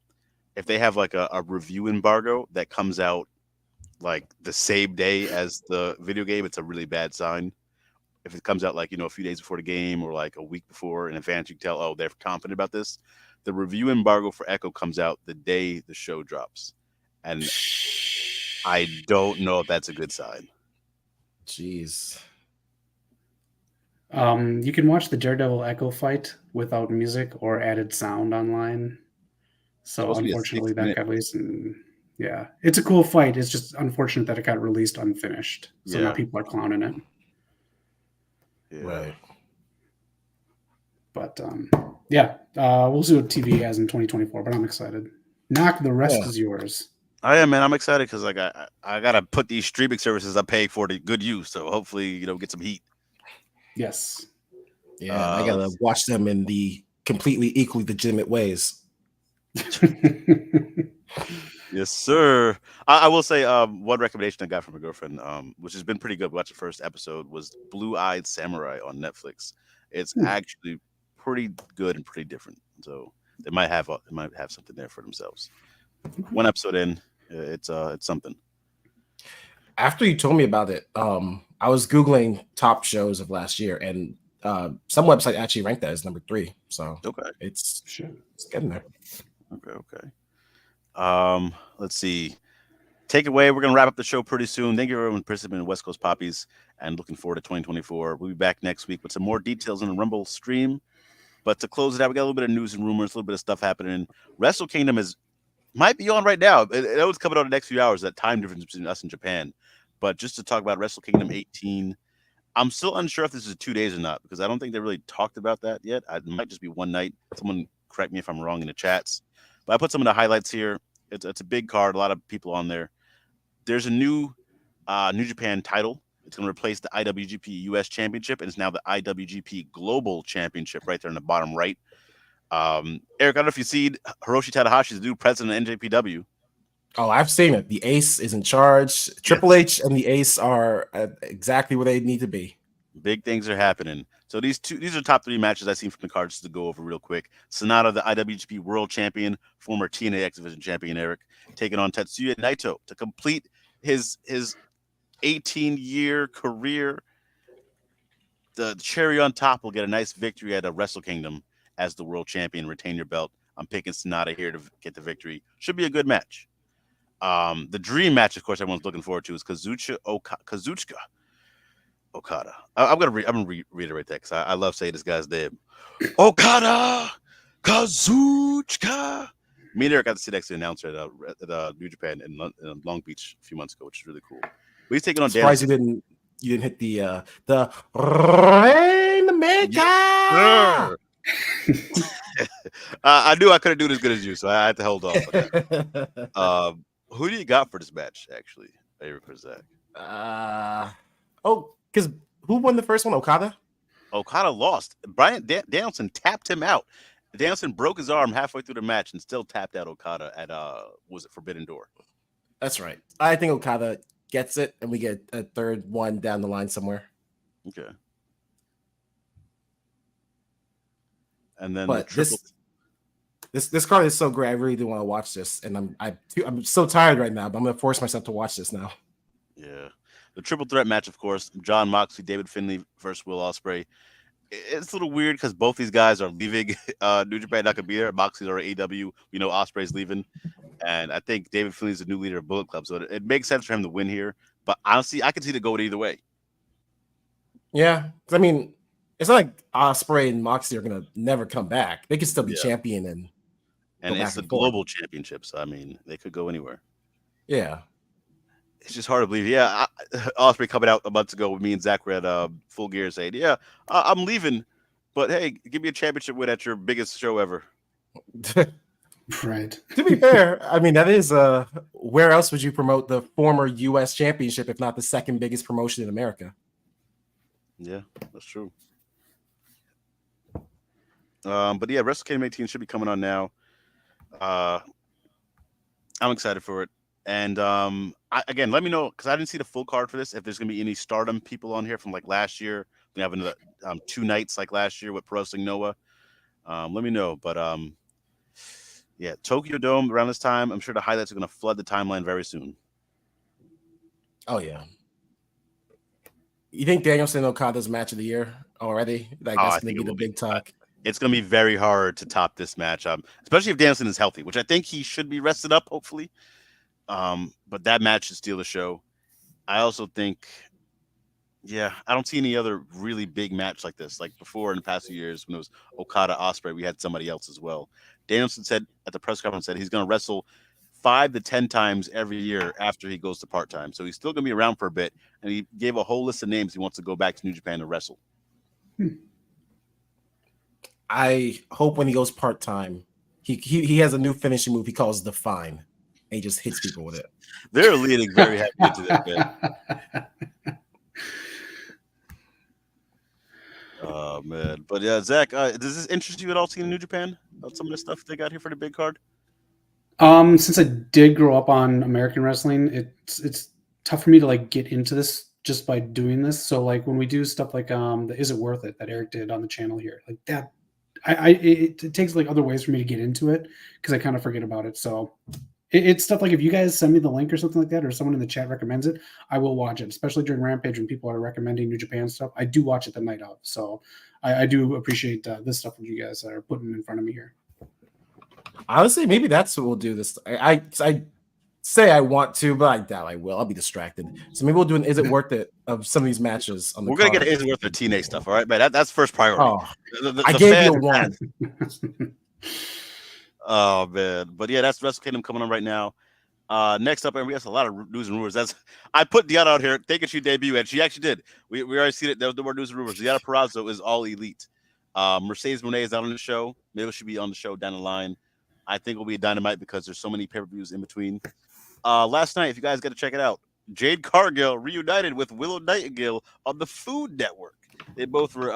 if they have like a review embargo that comes out like the same day as the video game, it's a really bad sign. If it comes out like, a few days before the game or like a week before in advance, you can tell, oh, they're confident about this. The review embargo for Echo comes out the day the show drops. And I don't know if that's a good sign. Jeez. You can watch the Daredevil Echo fight without music or added sound online. So unfortunately that got released. And yeah, it's a cool fight. It's just unfortunate that it got released unfinished. So now people are clowning it. Yeah. Right. But we'll see what TV has in 2024, but I'm excited. Knock, the rest is yours. I am, man. I'm excited because like I gotta put these streaming services I pay for to good use. So hopefully, get some heat. Yes. Yeah, I gotta watch them in the completely equally legitimate ways. Yes, sir. I will say one recommendation I got from a girlfriend, which has been pretty good. Watch the first episode was Blue Eyed Samurai on Netflix. It's actually pretty good and pretty different. So they might have something there for themselves. One episode in, it's something. After you told me about it, I was Googling top shows of last year, and some website actually ranked that as number 3. So it's getting there. Okay. Let's see. Take it away. We're gonna wrap up the show pretty soon. Thank you everyone for participating in West Coast Poppies, and looking forward to 2024. We'll be back next week with some more details on the Rumble stream. But to close it out, we got a little bit of news and rumors, a little bit of stuff happening. Wrestle Kingdom might be on right now. It was coming on the next few hours. That time difference between us and Japan. But just to talk about Wrestle Kingdom 18, I'm still unsure if this is 2 days or not, because I don't think they really talked about that yet. It might just be one night. Someone correct me if I'm wrong in the chats. But I put some of the highlights here. It's a big card, a lot of people on there. There's a new New Japan title. It's going to replace the IWGP US Championship, and it's now the IWGP Global Championship right there in the bottom right. Eric, I don't know if you see Hiroshi Tanahashi is the new president of NJPW. Oh, I've seen it. The Ace is in charge. Triple H and the Ace are exactly where they need to be. Big things are happening. So these are top 3 matches I've seen from the cards, just to go over real quick. Sonata, the IWGP World Champion, former TNA X Division Champion Eric, taking on Tetsuya Naito to complete his 18-year career. The cherry on top will get a nice victory at a Wrestle Kingdom as the world champion. Retain your belt. I'm picking Sonata here to get the victory. Should be a good match. The dream match, of course, everyone's looking forward to is Kazuchika Okada. I'm gonna reiterate that because I love saying this guy's name. Okada Kazuchika. Me and Eric got to sit next to the announcer at New Japan in Long Beach a few months ago, which is really cool. But he's taking on Surprised you didn't hit the Rainmaker. I knew I couldn't do it as good as you, so I had to hold off. Who do you got for this match, actually, Eric or Zach? Because who won the first one? Okada? Okada lost. Brian Danielson tapped him out. Danielson broke his arm halfway through the match and still tapped out Okada at was it Forbidden Door? That's right. I think Okada gets it, and we get a third one down the line somewhere. Okay. And then But the triple. This card is so great. I really do want to watch this, and I'm so tired right now. But I'm gonna force myself to watch this now. Yeah, the triple threat match, of course. John Moxley, David Finlay versus Will Ospreay. It's a little weird because both these guys are leaving. New Japan not gonna be there. Moxley's already AEW. We know Ospreay's leaving, and I think David Finlay's the new leader of Bullet Club, so it makes sense for him to win here. But honestly, I can see it go either way. Yeah, I mean, it's not like Ospreay and Moxley are gonna never come back. They could still be champion and it's the global championship. So I mean, they could go anywhere. Yeah. It's just hard to believe. Yeah, Ospreay coming out a month ago with me and Zach were at Full Gear saying, "Yeah, I'm leaving, but hey, give me a championship win at your biggest show ever." Right. To be fair, I mean that is where else would you promote the former U.S. championship if not the second biggest promotion in America? Yeah, that's true. But yeah, Wrestle Kingdom 18 should be coming on now. I'm excited for it. And again, let me know because I didn't see the full card for this. If there's gonna be any Stardom people on here from like last year, we have another 2 nights like last year with Purrazzo and Noah. Let me know. But yeah, Tokyo Dome around this time. I'm sure the highlights are gonna flood the timeline very soon. Oh yeah. You think Danielson Okada's match of the year already? Like that's gonna be the big talk. It's going to be very hard to top this match, especially if Danielson is healthy, which I think he should be rested up, hopefully. But that match should steal the show. I also think, I don't see any other really big match like this. Like before in the past few years when it was Okada Ospreay, we had somebody else as well. Danielson said at the press conference that he's going to wrestle 5 to 10 times every year after he goes to part-time. So he's still going to be around for a bit. And he gave a whole list of names he wants to go back to New Japan to wrestle. I hope when he goes part-time, he has a new finishing move he calls Define. And he just hits people with it. They're leaning very heavy into that bit. Oh, man. But yeah, Zach, does this interest you at all seeing New Japan? About some of the stuff they got here for the big card? Since I did grow up on American wrestling, it's tough for me to like get into this just by doing this. So like when we do stuff like the Is It Worth It that Eric did on the channel here, like that it takes like other ways for me to get into it because I kind of forget about it. So it's stuff like if you guys send me the link or something like that, or someone in the chat recommends it, I will watch it, especially during Rampage when people are recommending New Japan stuff. I do watch it the night of. So I do appreciate this stuff that you guys are putting in front of me here. Honestly, maybe that's what we'll do this. I say I want to, but I doubt I will. I'll be distracted. So maybe we'll do an Is It Worth It of some of these matches on the We're going to get Is It Worth It TNA stuff, all right, man? That's first priority. I gave you a one. Oh, man. But yeah, that's Wrestle Kingdom coming on right now. Next up, and we have a lot of news and rumors. I put Deonna out here thinking she'd debut, and she actually did. We already seen it. There was no more news and rumors. Deonna Purrazzo is all elite. Mercedes Moné is out on the show. Maybe she'll be on the show down the line. I think it'll be a Dynamite because there's so many pay-per-views in between. Last night, if you guys got to check it out, Jade Cargill reunited with Willow Nightingale on the Food Network. They both were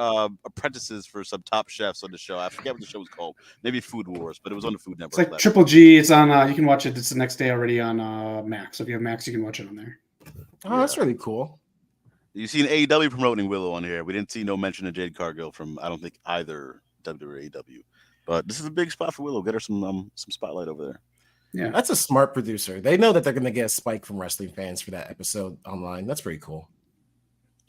apprentices for some top chefs on the show. I forget what the show was called. Maybe Food Wars, but it was on the Food Network. It's like Triple G. It's on. You can watch it. It's the next day already on Max. So if you have Max, you can watch it on there. Oh, that's really cool. You seen AEW promoting Willow on here. We didn't see no mention of Jade Cargill from I don't think either WWE or AEW. But this is a big spot for Willow. Get her some spotlight over there. Yeah, that's a smart producer. They know that they're going to get a spike from wrestling fans for that episode online. That's pretty cool.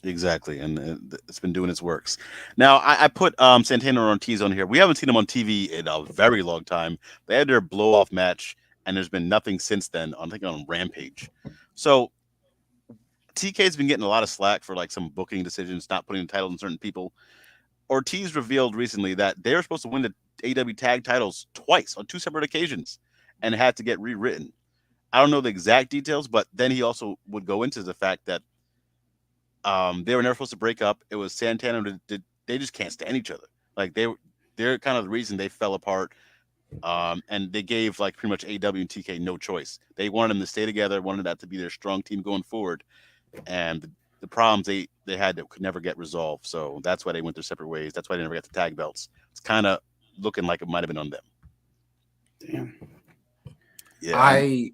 Exactly, and it's been doing its works. Now, I put Santana and Ortiz on here. We haven't seen them on TV in a very long time. They had their blow-off match, and there's been nothing since then. I think on Rampage. So TK's been getting a lot of slack for like some booking decisions, not putting the title on certain people. Ortiz revealed recently that they were supposed to win the AEW tag titles twice on 2 separate occasions and had to get rewritten. I don't know the exact details, but then he also would go into the fact that they were never supposed to break up. It was Santana. They just can't stand each other. Like they're kind of the reason they fell apart. And they gave like pretty much AEW and TK no choice. They wanted them to stay together, wanted that to be their strong team going forward. And the problems they had that could never get resolved. So that's why they went their separate ways. That's why they never got the tag belts. It's kind of looking like it might have been on them. Damn. Yeah, I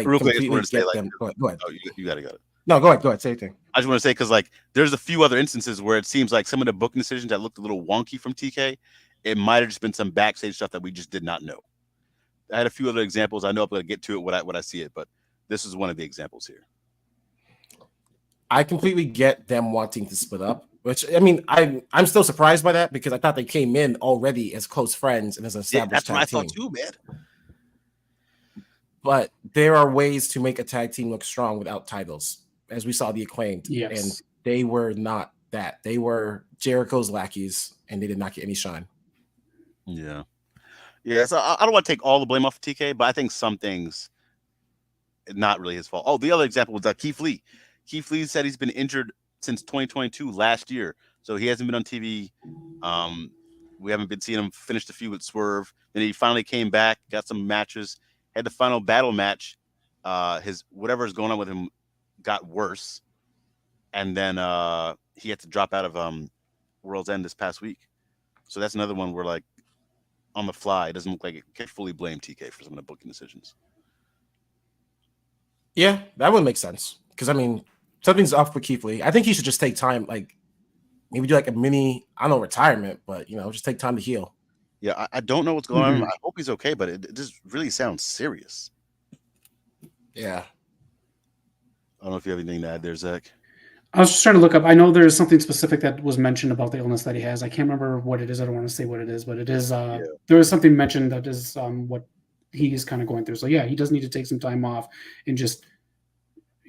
real quick, I just completely wanted to say, get like, them. Go ahead. oh, you got it. No, go ahead. Say anything. I just want to say, because like there's a few other instances where it seems like some of the booking decisions that looked a little wonky from TK, it might have just been some backstage stuff that we just did not know. I had a few other examples. I know I'm going to get to it when I see it, but this is one of the examples here. I completely get them wanting to split up, which I mean, I'm still surprised by that because I thought they came in already as close friends and as an established That's what I tag team. thought too, man. But there are ways to make a tag team look strong without titles, as we saw the Acclaimed. Yes. And they were not that. They were Jericho's lackeys, and they did not get any shine. Yeah. So I don't want to take all the blame off of TK, but I think some things, not really his fault. Oh, the other example was Keith Lee. Keith Lee said he's been injured since 2022, last year, so he hasn't been on TV. We haven't been seeing him finish the feud with Swerve. Then he finally came back, got some matches, had the final battle match. His whatever is going on with him got worse, and then he had to drop out of World's End this past week. So that's another one where, like, on the fly, it doesn't look like it can fully blame TK for some of the booking decisions. Yeah, that would make sense. Because I mean, something's off with Keith Lee. I think he should just take time, like maybe do like a mini, I don't know, retirement, but just take time to heal. Yeah, I don't know what's going on. I hope he's okay, but it just really sounds serious. Yeah. I don't know if you have anything to add there, Zach. I was just trying to look up. I know there's something specific that was mentioned about the illness that he has. I can't remember what it is. I don't want to say what it is, but it is. There was something mentioned that is what he is kind of going through. So yeah, he does need to take some time off and just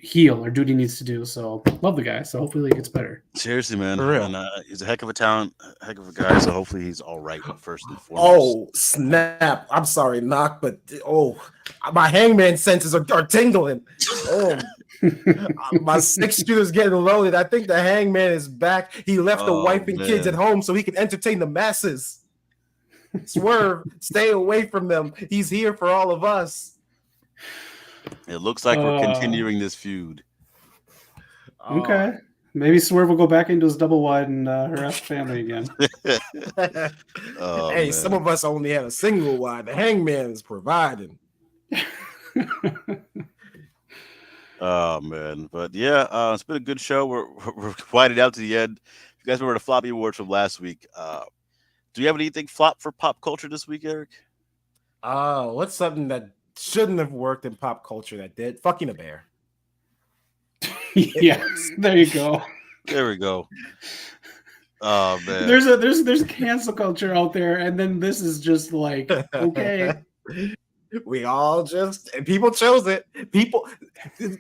heal or do what he needs to do. So love the guy. So hopefully he gets better. Seriously, man. For real. And, he's a heck of a talent, a heck of a guy. So hopefully he's all right first and foremost. Oh, snap. I'm sorry, Knock, but my hangman senses are tingling. Oh, my 6 shooter's getting loaded. I think the hangman is back. He left the wife and kids at home so he can entertain the masses. Swerve, stay away from them. He's here for all of us. It looks like we're continuing this feud. Okay. Maybe Swerve will go back into his double wide and harass the family again. Hey, man. Some of us only have a single wide. The hangman is providing. Oh, man. But yeah, it's been a good show. We're winding out to the end. If you guys remember the Floppy Awards from last week, do you have anything flop for pop culture this week, Eric? What's something that shouldn't have worked in pop culture that did? Fucking a bear. Yes, there you go. There we go. Oh man, there's cancel culture out there, and then this is just like, okay. We all people chose it.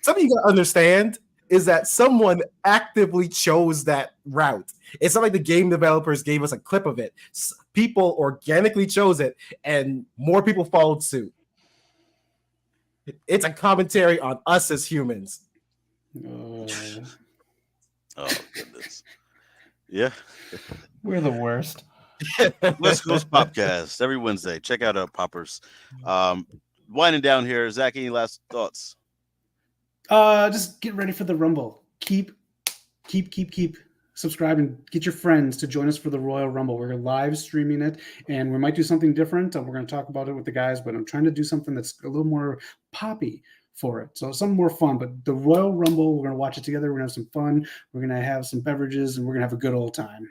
Something you gotta understand is that someone actively chose that route. It's not like the game developers gave us a clip of it. People organically chose it, and more people followed suit. It's a commentary on us as humans. Oh goodness. Yeah. We're the worst. West Coast POPCast every Wednesday. Check out our poppers. Winding down here, Zach, any last thoughts? Just get ready for the Rumble. Keep subscribing. Get your friends to join us for the Royal Rumble. We're live streaming it, and we might do something different. We're going to talk about it with the guys, but I'm trying to do something that's a little more poppy for it. So something more fun. But the Royal Rumble, we're going to watch it together. We're going to have some fun. We're going to have some beverages, and we're going to have a good old time.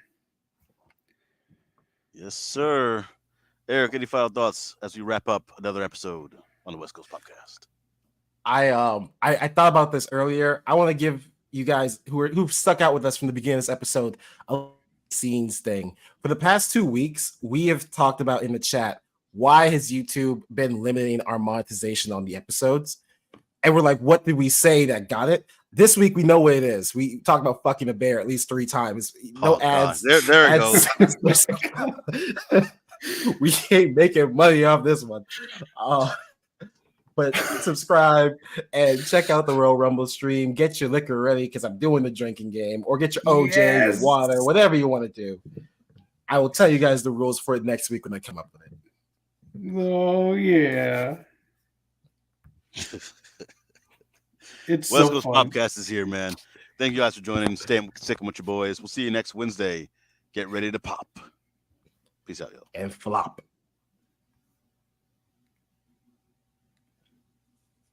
Yes, sir. Eric, any final thoughts as we wrap up another episode on the West Coast POPCast? I thought about this earlier. I want to give you guys who've stuck out with us from the beginning of this episode a scenes thing. For the past 2 weeks, we have talked about in the chat why has YouTube been limiting our monetization on the episodes, and we're like, what did we say that got it? This week we know what it is. We talked about fucking a bear at least 3 times. No ads. There it goes. We ain't making money off this one. But subscribe and check out the Royal Rumble stream. Get your liquor ready because I'm doing the drinking game, or get your OJ, your water, whatever you want to do. I will tell you guys the rules for it next week when I come up with it. Oh yeah. It's West so Coast fun. POPCast is here, man. Thank you guys for joining. Staying sticking with your boys. We'll see you next Wednesday. Get ready to pop. Peace out, yo. and flop.